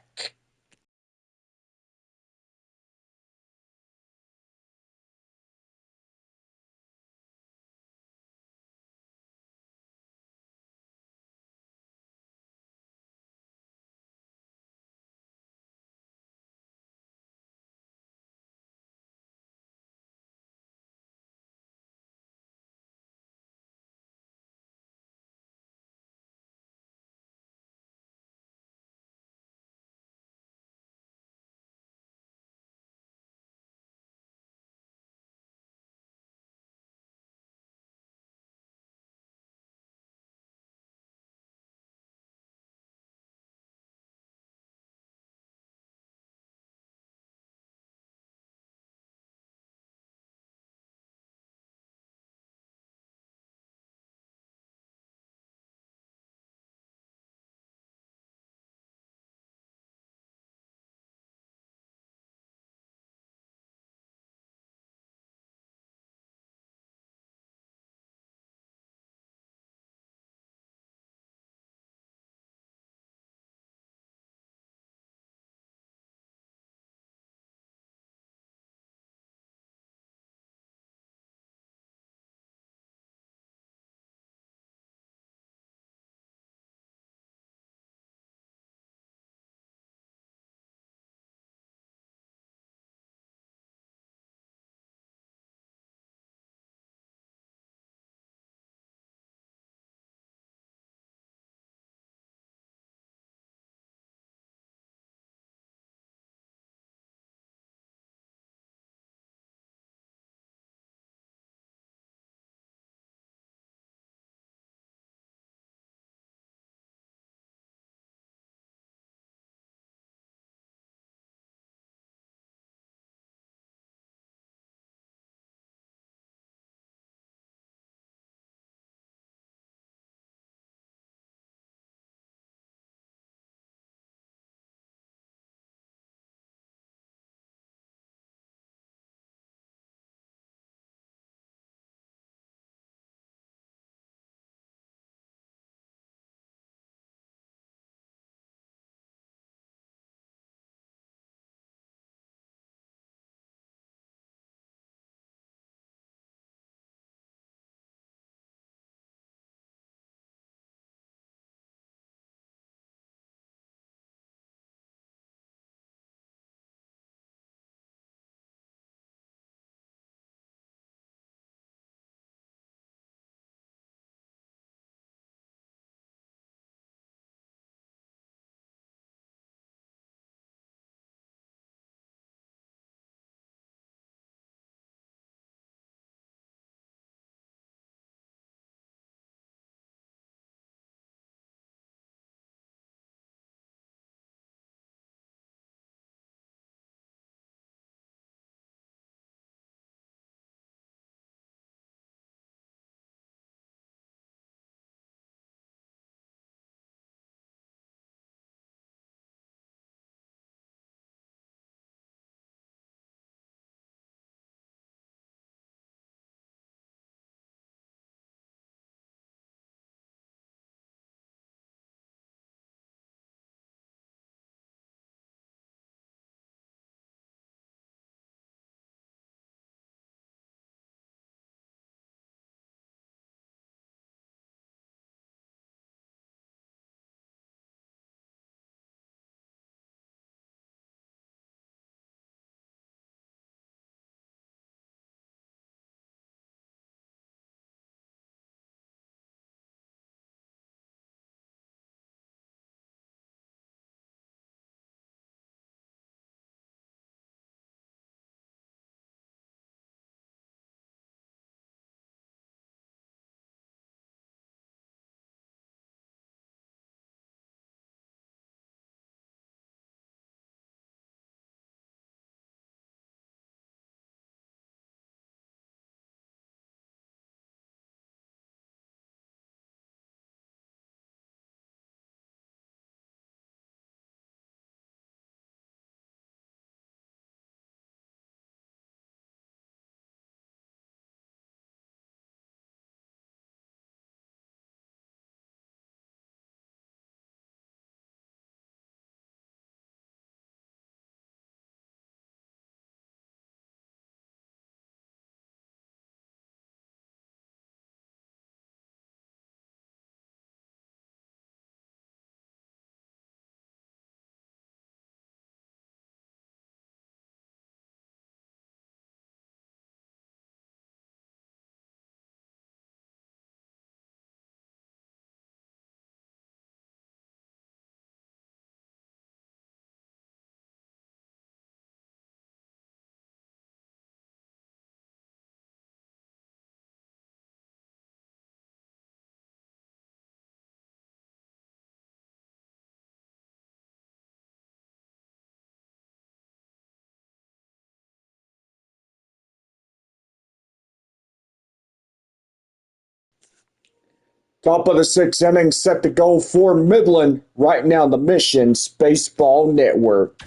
Top of the sixth inning, set to go for Midland right now on the Missions Baseball Network.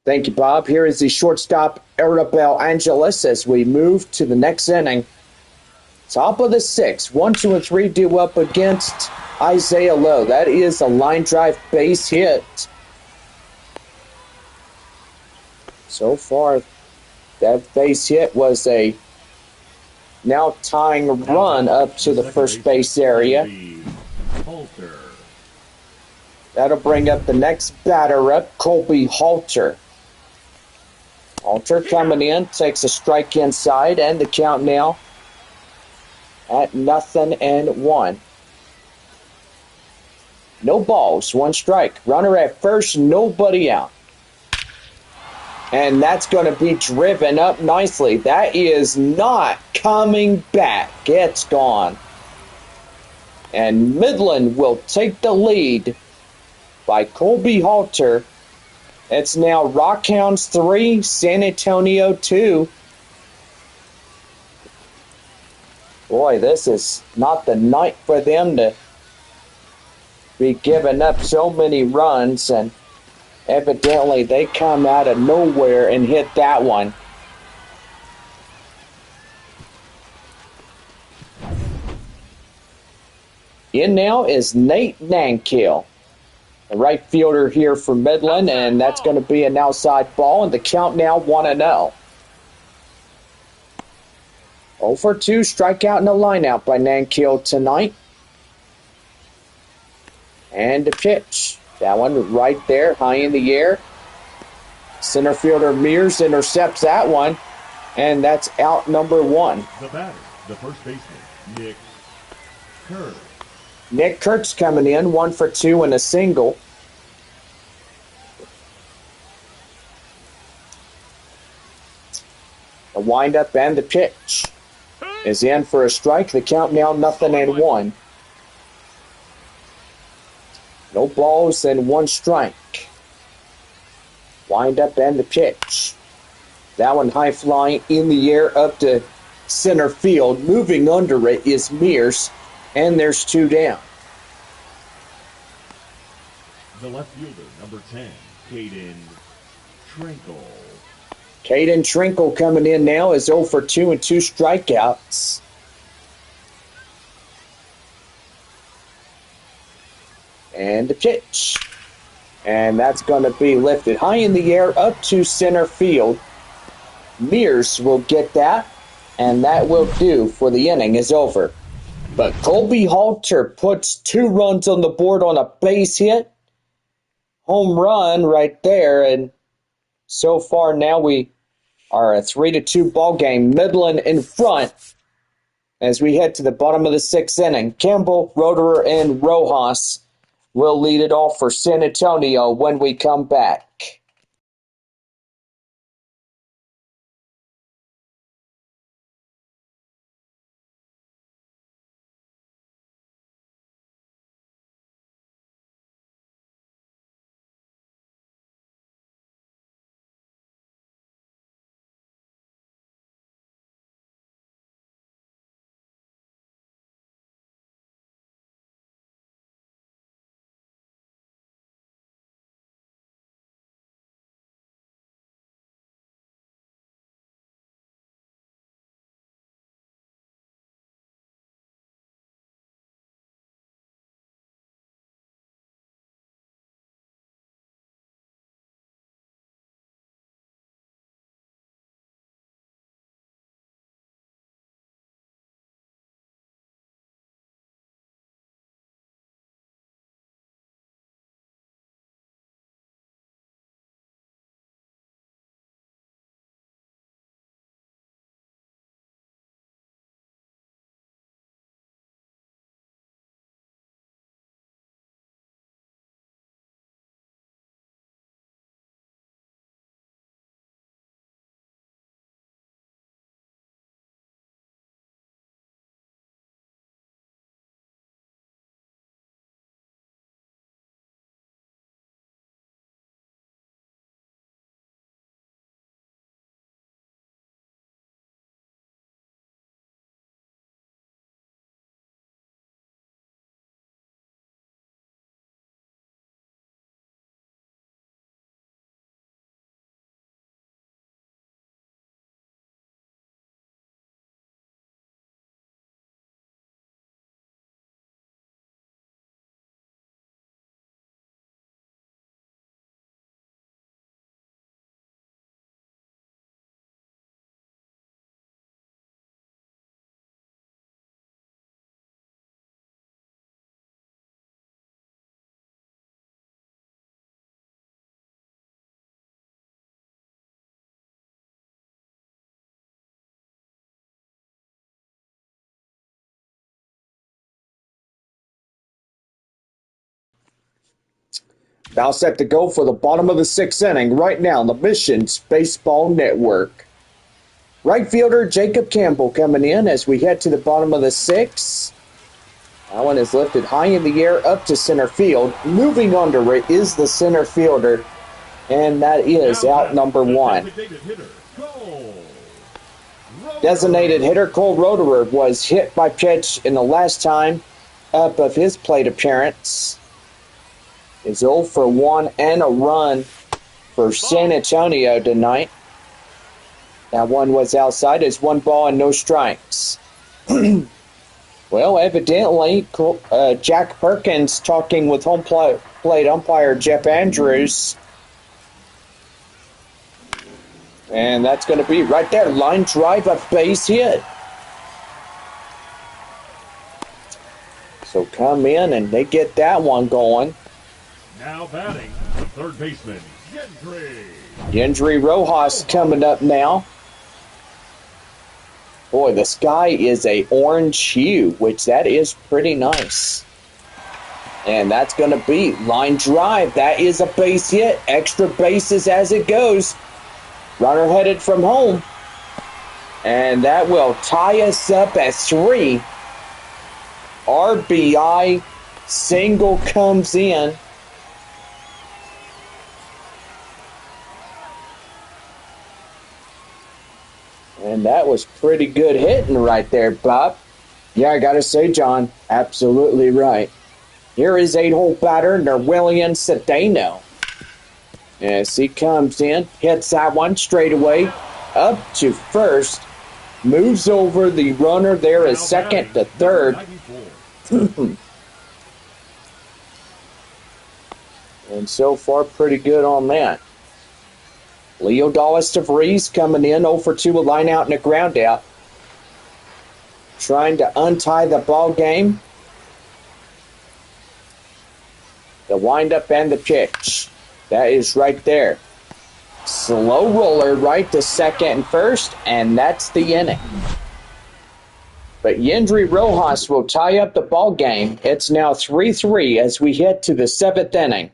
Thank you, Bob. Here is the shortstop, Arabelle Angeles, as we move to the next inning. Top of the sixth, 1, 2, and 3 due up against Isaiah Lowe. That is a line drive base hit. So far, that base hit was a now tying run up to the first base area. That'll bring up the next batter up, Colby Halter. Halter coming in, takes a strike inside, and the count now at 0-1. No balls, 1 strike. Runner at first, nobody out. And that's going to be driven up nicely. That is not coming back. It's gone. And Midland will take the lead by Colby Halter. It's now Rockhounds 3, San Antonio 2. Boy, this is not the night for them to be giving up so many runs, and evidently they come out of nowhere and hit that one. In now is Nate Nankill, the right fielder here for Midland, and that's going to be an outside ball, and the count now 1-0. 0 for 2, strikeout in the lineout by Nankill tonight. And the pitch. That one right there, high in the air. Center fielder Mears intercepts that one, and that's out number 1. The batter, the first baseman, Nick Kurtz. Nick Kurtz coming in, 1 for 2 and a single. The windup and the pitch is in for a strike. The count now 0-1. No balls and 1 strike. Wind up and the pitch. That one high flying in the air up to center field. Moving under it is Mears, and there's 2 down. The left fielder, number 10, Caden Trinkle. Caden Trinkle coming in now is 0 for 2 and 2 strikeouts. And the pitch. And that's going to be lifted high in the air up to center field. Mears will get that, and that will do for the inning is over. But Colby Halter puts 2 runs on the board on a base hit. Home run right there, and so far now we are a 3-2 ball game. Midland in front as we head to the bottom of the 6th inning. Campbell, Roederer, and Rojas will lead it off for San Antonio when we come back. Now set to go for the bottom of the sixth inning right now on the Missions Baseball Network. Right fielder Jacob Campbell coming in as we head to the bottom of the sixth. That one is lifted high in the air up to center field. Moving under it is the center fielder, and that is out number one. Designated hitter Cole Roederer was hit by pitch in the last time up of his plate appearance. Is 0 for 1 and a run for San Antonio tonight. That one was outside. It's 1 ball and no strikes. Well, evidently, Jack Perkins talking with home plate umpire Jeff Andrews. And that's going to be right there. Line drive, a base hit. So come in and they get that one going. Now batting, the third baseman, Yendry Rojas coming up now. Boy, the sky is a orange hue, which that is pretty nice. And that's going to be line drive. That is a base hit. Extra bases as it goes. Runner headed from home. And that will tie us up at 3. RBI single comes in. And that was pretty good hitting right there, Bob. Yeah, I got to say, John, absolutely right. Here is 8-hole batter, Nerwillian Cedeno. As he comes in, hits that one straight away, up to first. Moves over the runner there is second to third. And so far, pretty good on that. Leo Dallas DeVries coming in 0 for 2, a line out and a ground out. Trying to untie the ball game. The windup and the pitch. That is right there. Slow roller right to second and first, and that's the inning. But Yendry Rojas will tie up the ball game. It's now 3-3 as we head to the 7th inning.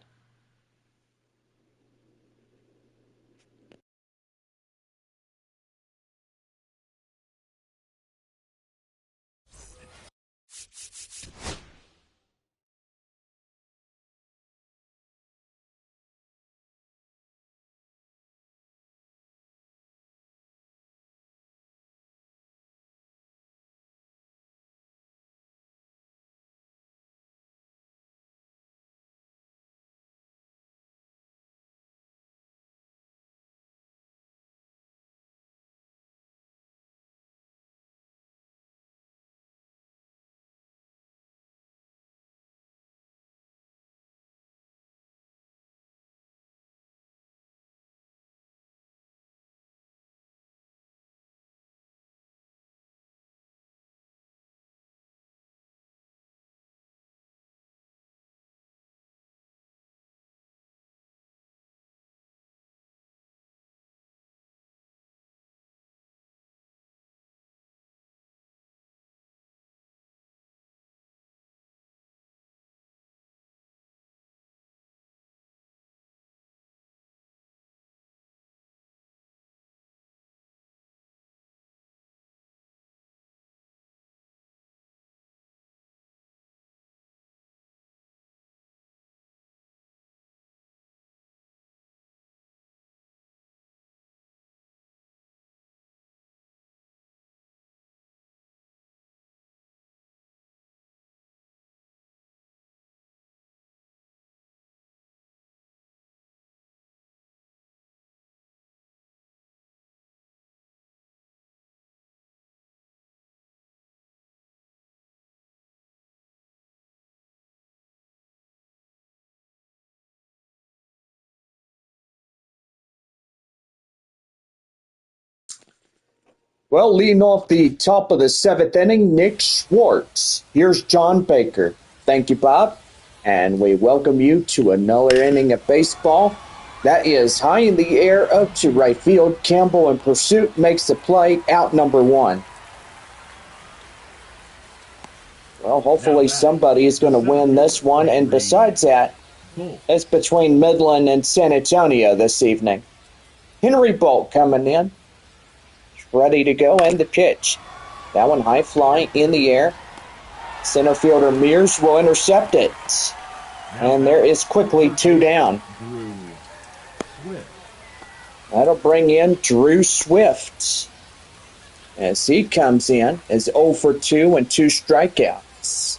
Well, leading off the top of the 7th inning, Nick Schwartz. Here's John Baker. Thank you, Bob. And we welcome you to another inning of baseball. That is high in the air up to right field. Campbell in pursuit makes the play, out number 1. Well, hopefully somebody is going to win this one. And besides that, Bolt. It's between Midland and San Antonio this evening. Henry Bolt coming in. Ready to go, and the pitch. That one high flying in the air. Center fielder Mears will intercept it. And there is quickly 2 down. Drew Swift. That'll bring in Drew Swift as he comes in as 0 for 2 and 2 strikeouts.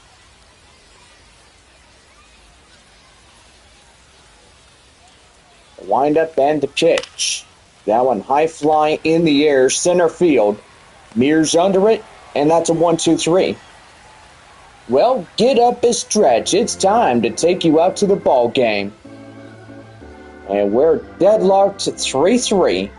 The windup and the pitch. That one high flying in the air, center field. Mears under it, and that's a 1-2-3. Well, get up a stretch. It's time to take you out to the ball game. And we're deadlocked at 3-3.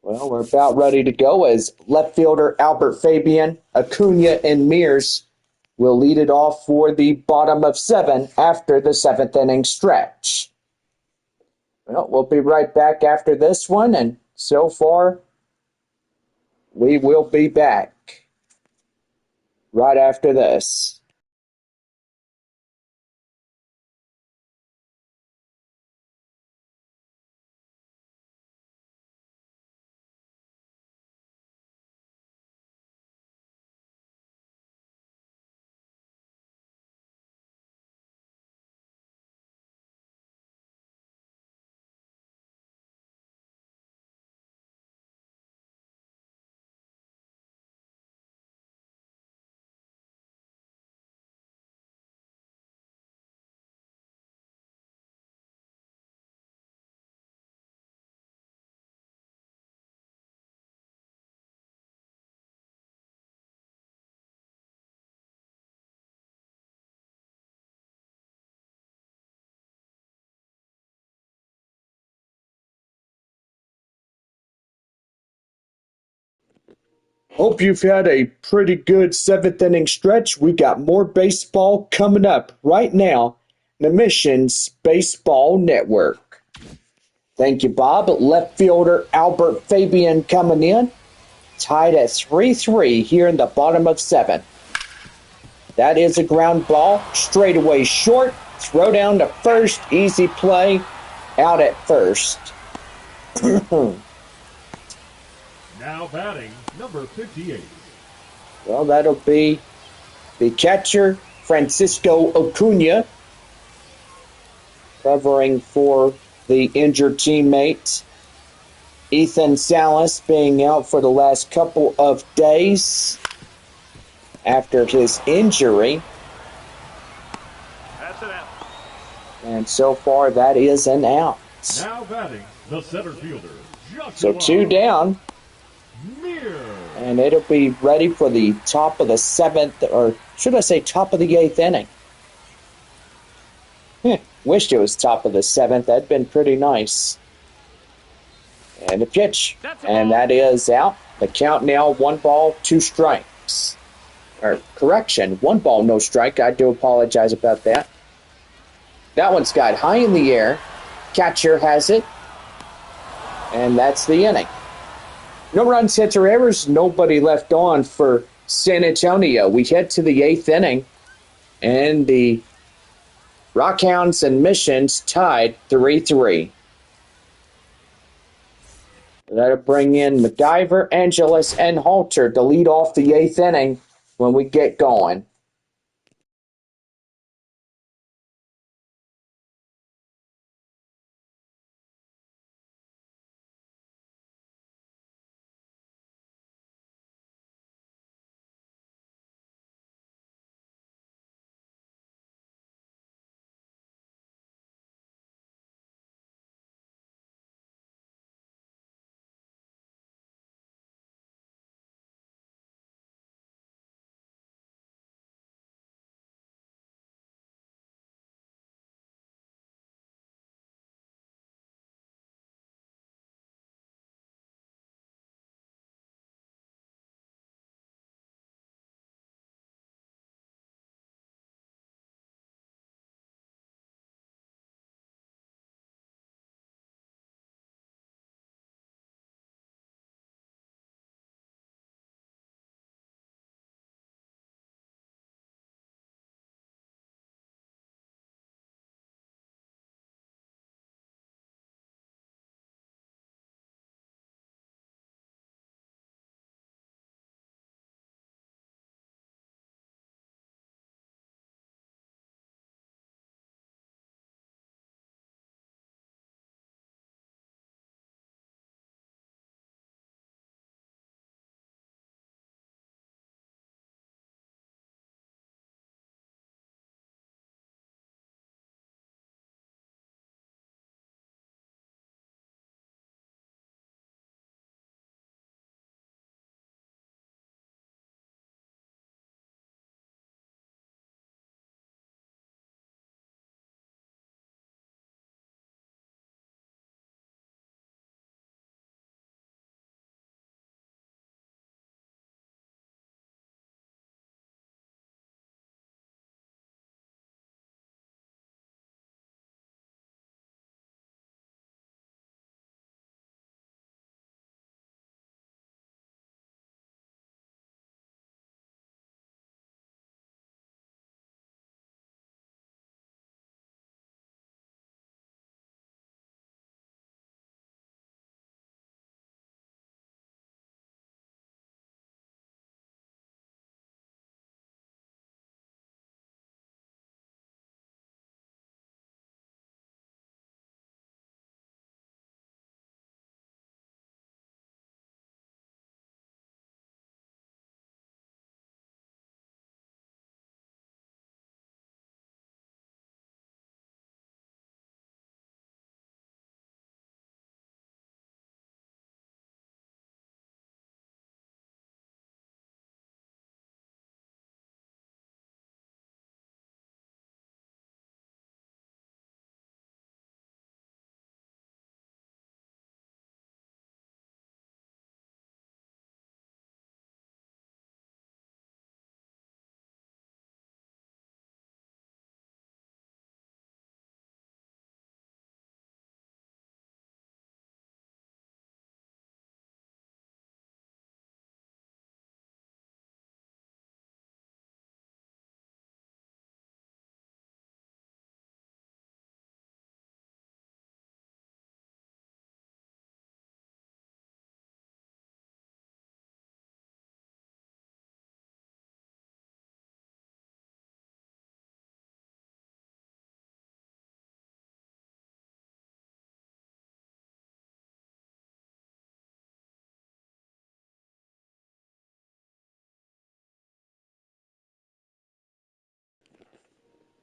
Well, we're about ready to go as left fielder Albert Fabian, Acuna, and Mears will lead it off for the bottom of 7 after the 7th inning stretch. Well, we'll be right back after this one, and so far, we will be back right after this. Hope you've had a pretty good 7th inning stretch. We got more baseball coming up right now. The Mission's Baseball Network. Thank you, Bob. Left fielder Albert Fabian coming in. Tied at 3-3 here in the bottom of 7. That is a ground ball. Straightaway short. Throw down to first. Easy play. Out at first. Now batting, number 58. Well, that'll be the catcher, Francisco Acuna, covering for the injured teammate. Ethan Salas being out for the last couple of days after his injury. That's an out. And so far, that is an out. Now batting, the center fielder, Joshua So 2 down. Mears. And it'll be ready for the top of the 7th, or should I say top of the 8th inning. Wished it was top of the 7th. That'd been pretty nice. And a pitch. And that is out. The count now, 1 ball, 2 strikes. Or correction, 1 ball, no strike. I do apologize about that. That one's got high in the air. Catcher has it. And that's the inning. No runs, hits, or errors. Nobody left on for San Antonio. We head to the 8th inning, and the Rockhounds and Missions tied 3-3. That'll bring in MacGyver, Angeles, and Halter to lead off the 8th inning when we get going.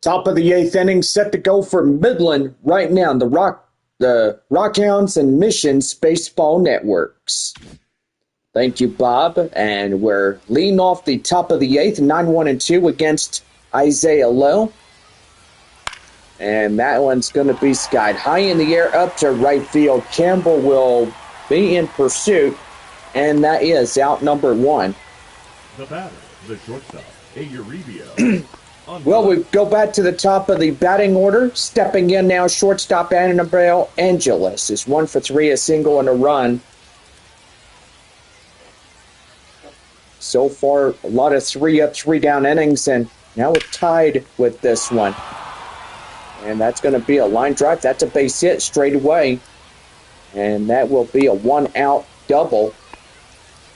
Top of the 8th inning, set to go for Midland right now. The Rockhounds and Missions Baseball Networks. Thank you, Bob. And we're leading off the top of the 8th, 9-1-2 against Isaiah Lowe. And that one's going to be skied high in the air up to right field. Campbell will be in pursuit, and that is out number 1. The batter, the shortstop, Uribe. Well, we go back to the top of the batting order. Stepping in now, shortstop Annabelle Angeles is 1 for 3, a single and a run. So far, a lot of 3 up, 3 down innings, and now we're tied with this one. And that's going to be a line drive. That's a base hit straight away. And that will be a 1-out double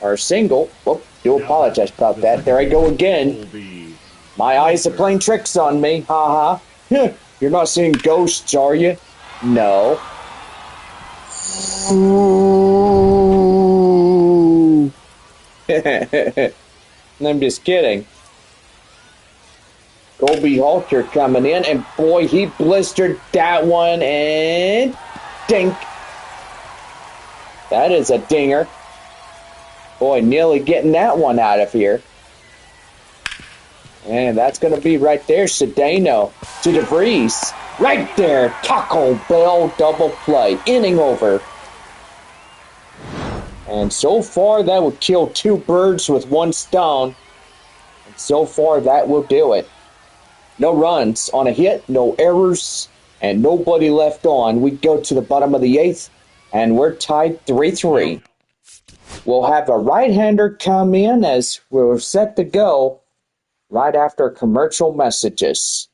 or single. Whoop, do apologize about that. There I go again. My eyes are playing tricks on me. Ha ha. You're not seeing ghosts, are you? No. Ooh. I'm just kidding. Colby Halter coming in, and boy, he blistered that one, and dink. That is a dinger. Boy, nearly getting that one out of here. And that's going to be right there, Cedeno to DeVries. Right there, Taco Bell double play, inning over. And so far, that would kill 2 birds with 1 stone. And so far, that will do it. No runs on a hit, no errors, and nobody left on. We go to the bottom of the 8th, and we're tied 3-3. We'll have a right-hander come in as we're set to go right after commercial messages.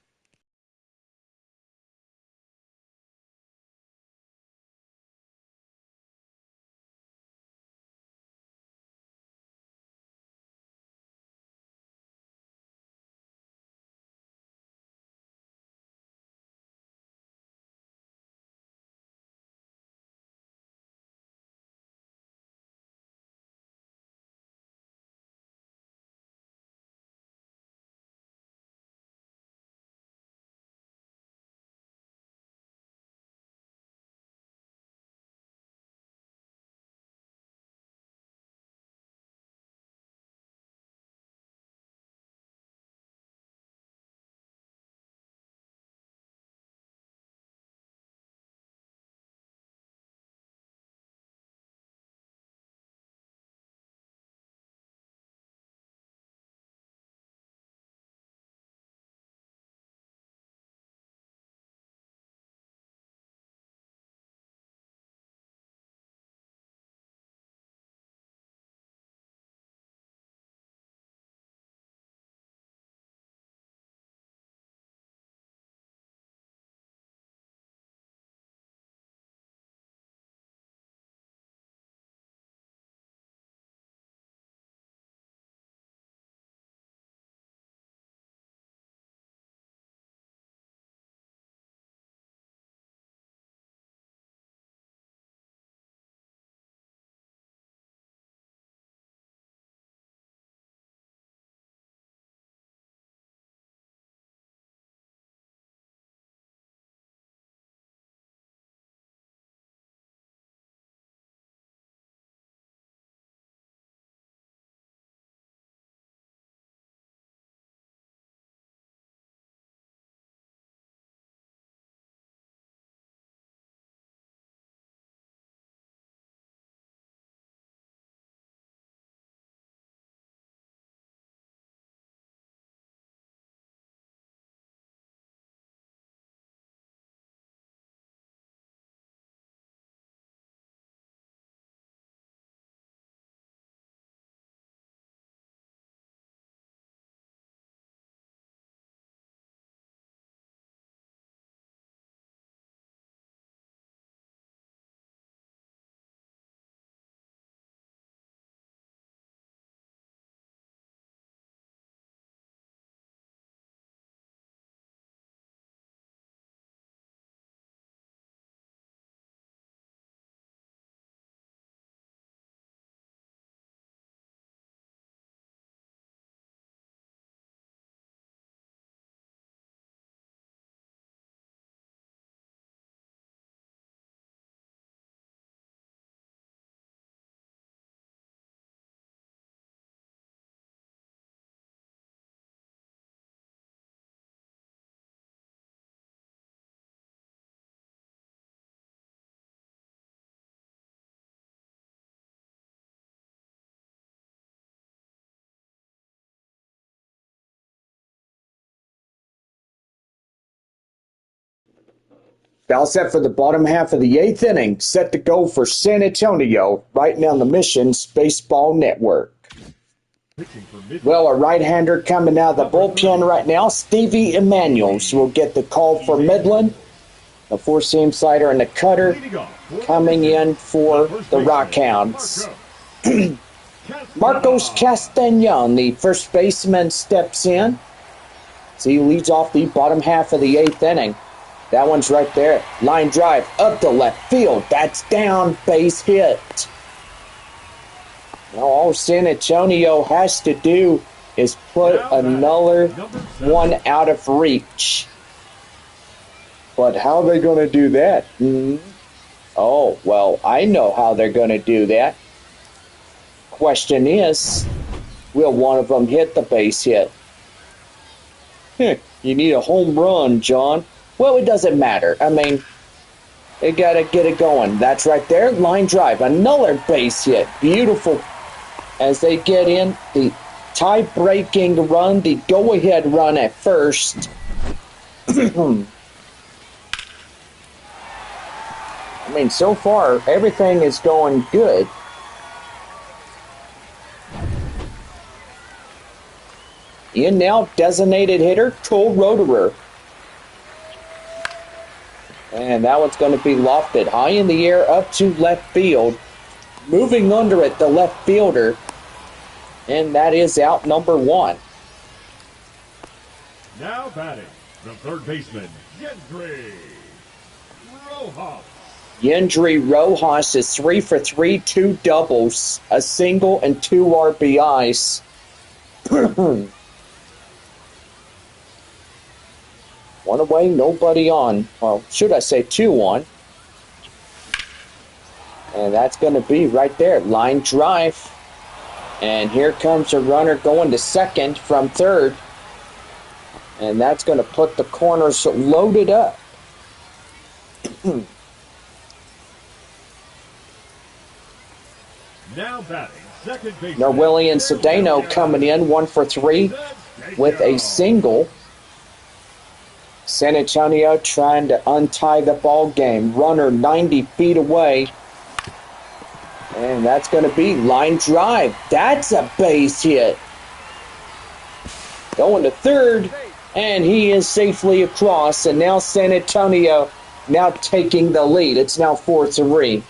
Foul set for the bottom half of the 8th inning, set to go for San Antonio, right now on the Missions Baseball Network. Well, a right-hander coming out of the bullpen right now, Stevie Emanuels will get the call for Midland. The four-seam slider and the cutter coming in for the Rockhounds. Marcos Castañon, the first baseman, steps in. So he leads off the bottom half of the 8th inning. That one's right there. Line drive up to left field. That's down, base hit. Now all San Antonio has to do is put another one out of reach. But how are they going to do that? Oh, well, I know how they're going to do that. Question is, will one of them hit the base hit? You need a home run, John. Well, it doesn't matter. I mean, they got to get it going. That's right there. Line drive. Another base hit. Beautiful. As they get in the tie-breaking run, the go-ahead run at first. I mean, so far, everything is going good. In now, designated hitter, Cole Roederer. And that one's going to be lofted high in the air up to left field. Moving under it, the left fielder. And that is out number 1. Now batting, the third baseman, Yendry Rojas. Yendry Rojas is 3 for 3, 2 doubles, a single, and 2 RBIs. One away, nobody on. Well, should I say 2 on? And that's going to be right there. Line drive. And here comes a runner going to second from third. And that's going to put the corners loaded up. Now batting, second baseman. Norwillian Cedeno coming in 1 for 3 with a single. San Antonio trying to untie the ball game. Runner 90 feet away. And that's going to be line drive. That's a base hit. Going to third. And he is safely across. And now San Antonio now taking the lead. It's now 4-3.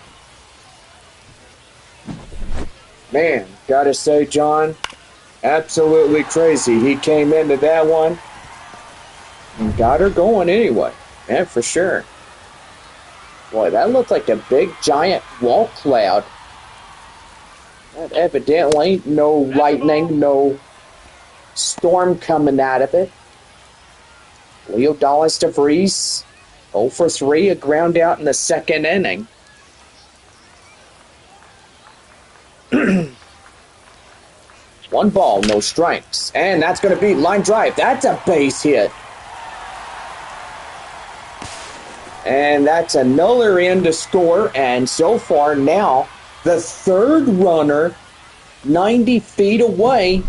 Man, gotta say, John, absolutely crazy. He came into that one and got her going anyway. Yeah, for sure. Boy, that looked like a big, giant wall cloud. But evidently, no lightning, no storm coming out of it. Leo Dallas DeVries, 0 for 3, a ground out in the second inning. One ball, no strikes. And that's going to be line drive. That's a base hit. And that's another in to score. And so far now, the third runner 90 feet away.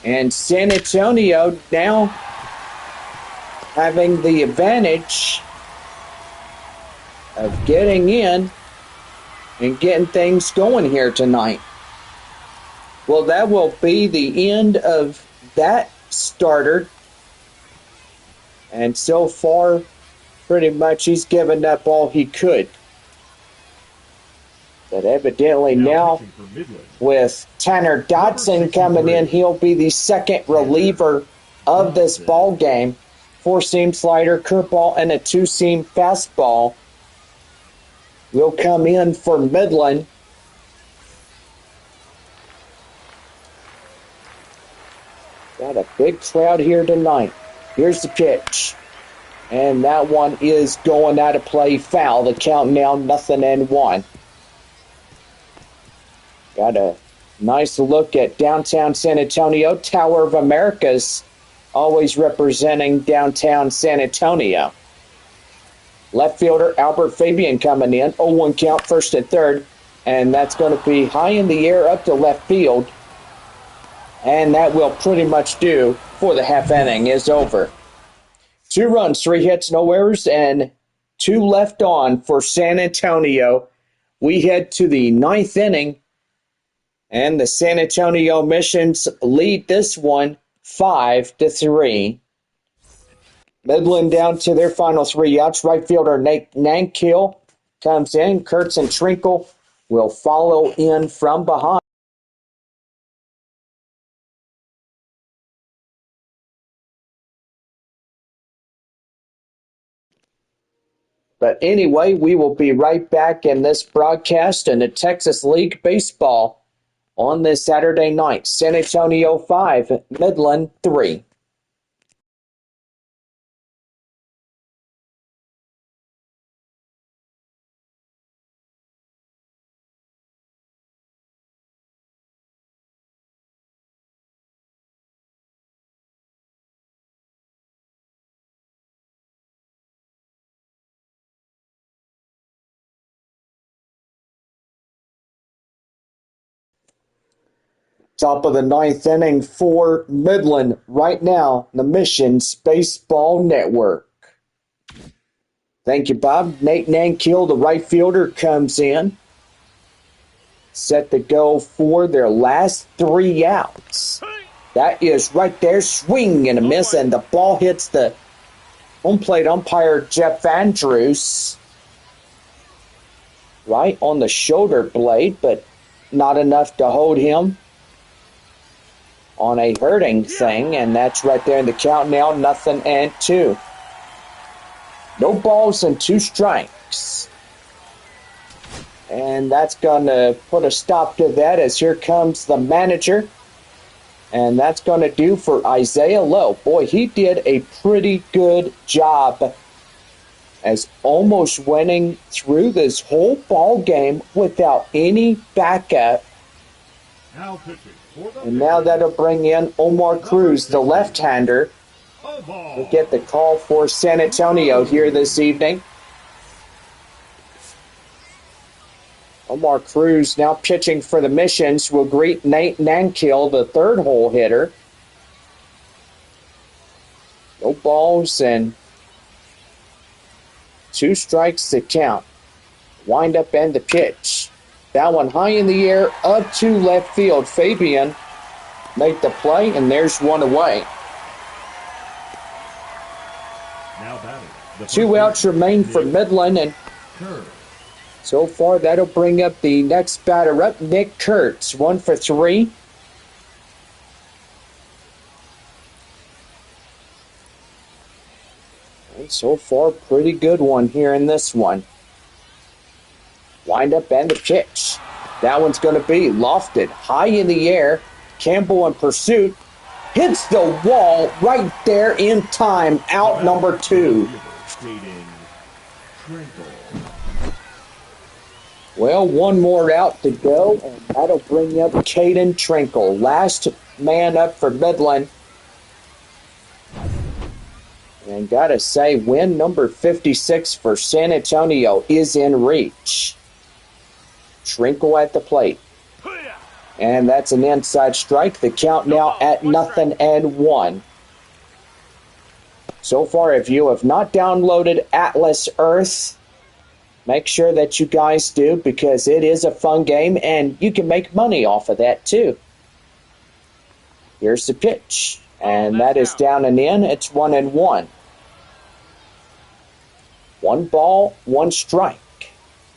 And San Antonio now having the advantage of getting in and getting things going here tonight. Well, that will be the end of that starter. And so far, pretty much he's given up all he could. But evidently now, with Tanner Dodson coming in, he'll be the second reliever of this ball game. 4-seam slider, curveball, and a 2-seam fastball will come in for Midland. Got a big crowd here tonight. Here's the pitch. And that one is going out of play, foul. The count now 0-1. Got a nice look at downtown San Antonio. Tower of Americas always representing downtown San Antonio. Left fielder Albert Fabian coming in. 0-1 count, first and third. And that's going to be high in the air up to left field. And that will pretty much do for the half inning is over. 2 runs, 3 hits, no errors, and 2 left on for San Antonio. We head to the 9th inning, and the San Antonio Missions lead this one 5-3. Midland down to their final 3 outs. Right fielder Nate Nankill comes in. Kurtz and Trinkle will follow in from behind. But anyway, we will be right back in this broadcast in the Texas League Baseball on this Saturday night. San Antonio 5, Midland 3. Top of the 9th inning for Midland right now, the Missions Baseball Network. Thank you, Bob. Nate Nankill, the right fielder, comes in. Set to go for their last 3 outs. That is right there, swing and a miss, and the ball hits the home plate umpire, Jeff Andrews, right on the shoulder blade, but not enough to hold him on a hurting thing, and that's right there in the count now, 0-2. No balls and 2 strikes. And that's going to put a stop to that as here comes the manager. And that's going to do for Isaiah Lowe. Boy, he did a pretty good job as almost winning through this whole ball game without any backup. Now pitching. And now that'll bring in Omar Cruz, the left-hander, to get the call for San Antonio here this evening. Omar Cruz now pitching for the Missions will greet Nate Nankill, the third hole hitter. No balls and 2 strikes to count. Wind up and the pitch. That one high in the air, up to left field. Fabian made the play, and there's one away. Now batting. 2 outs remain for Midland, and so far that'll bring up the next batter up, Nick Kurtz, 1 for 3. And so far, pretty good one here in this one. Wind up and the pitch. That one's going to be lofted high in the air. Campbell in pursuit. Hits the wall right there in time. Out number 2. Well, 1 more out to go, and that'll bring up Caden Trinkle. Last man up for Midland. And gotta say, win number 56 for San Antonio is in reach. Trinkle at the plate. And that's an inside strike. The count now at 0-1. So far, if you have not downloaded Atlas Earth, make sure that you guys do, because it is a fun game and you can make money off of that too. Here's the pitch. And that is down and in. It's 1-1. 1 ball, 1 strike.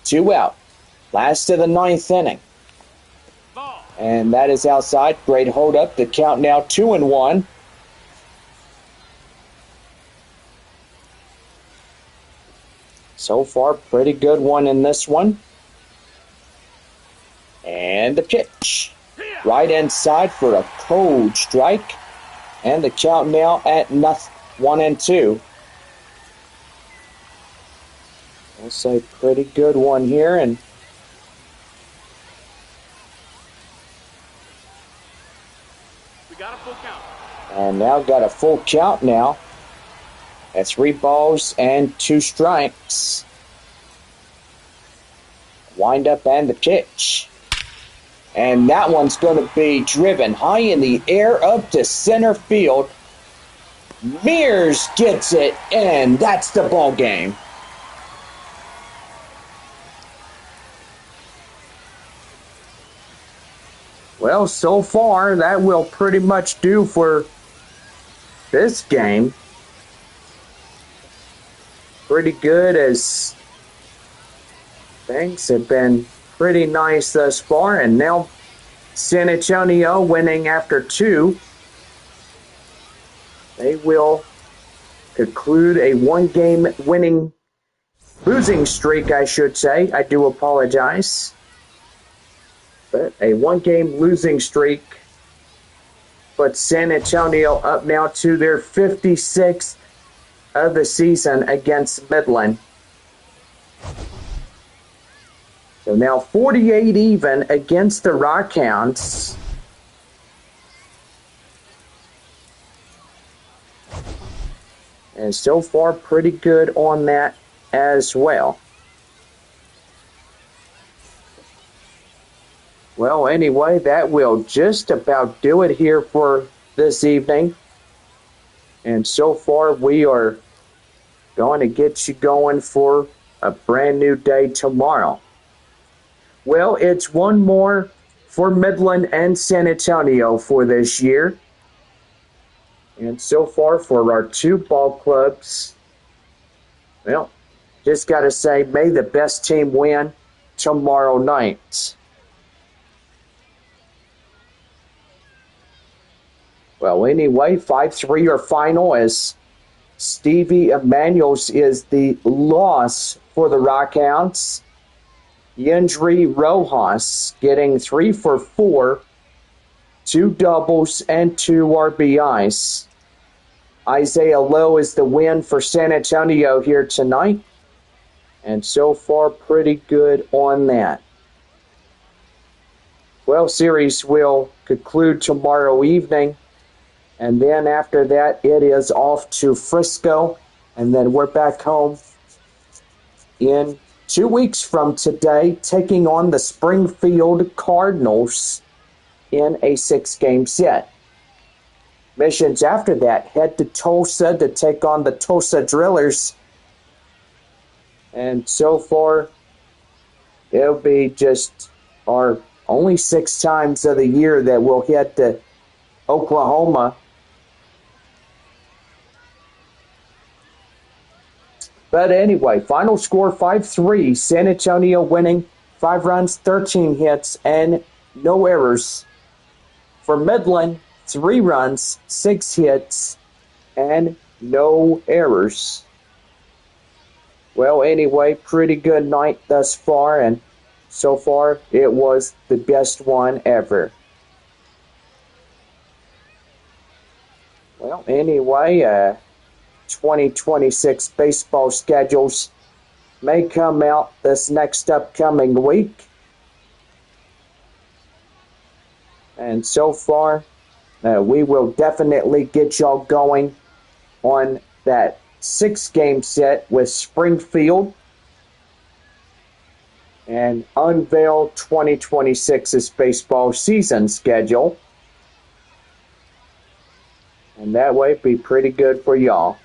2 out. Last of the 9th inning. And that is outside. Great hold up. The count now 2-1. So far, pretty good one in this one. And the pitch. Right inside for a cold strike. And the count now at 1-2. I'll say pretty good one here. And we got a full count. And now got a full count now. At 3 balls and 2 strikes. Wind up and the pitch. And that one's going to be driven high in the air up to center field. Mears gets it, and that's the ball game. Well, so far, that will pretty much do for this game. Pretty good, as things have been pretty nice thus far, and now San Antonio winning after 2. They will conclude a one-game losing streak, I should say. I do apologize. But a one-game losing streak. But San Antonio up now to their 56th of the season against Midland. So now 48 even against the Rockhounds. And so far, pretty good on that as well. Well, anyway, that will just about do it here for this evening. And so far, we are going to get you going for a brand new day tomorrow. Well, it's one more for Midland and San Antonio for this year. And so far for our 2 ball clubs, well, just got to say, may the best team win tomorrow night. Well, anyway, 5-3 your final, as Stevie Emanuels is the loss for the Rockhounds. Yendry Rojas getting 3 for 4, 2 doubles and 2 RBIs. Isaiah Lowe is the win for San Antonio here tonight. And so far, pretty good on that. Well, series will conclude tomorrow evening. And then after that, it is off to Frisco. And then we're back home in 2 weeks from today, taking on the Springfield Cardinals in a 6-game set. Missions after that head to Tulsa to take on the Tulsa Drillers. And so far, it'll be just our only 6 times of the year that we'll head to Oklahoma. But anyway, final score 5-3. San Antonio winning, 5 runs, 13 hits, and no errors. For Midland, 3 runs, 6 hits, and no errors. Well, anyway, pretty good night thus far, and so far it was the best one ever. Well, anyway, 2026 baseball schedules may come out this next upcoming week. And so far, we will definitely get y'all going on that 6-game set with Springfield and unveil 2026's baseball season schedule. And that way be pretty good for y'all.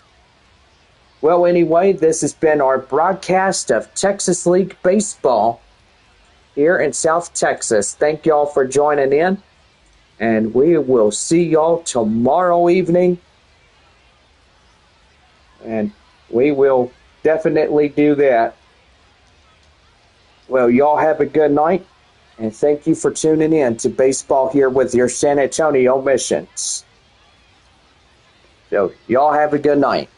Well, anyway, this has been our broadcast of Texas League Baseball here in South Texas. Thank y'all for joining in. And we will see y'all tomorrow evening. And we will definitely do that. Well, y'all have a good night. And thank you for tuning in to Baseball here with your San Antonio Missions. So, y'all have a good night.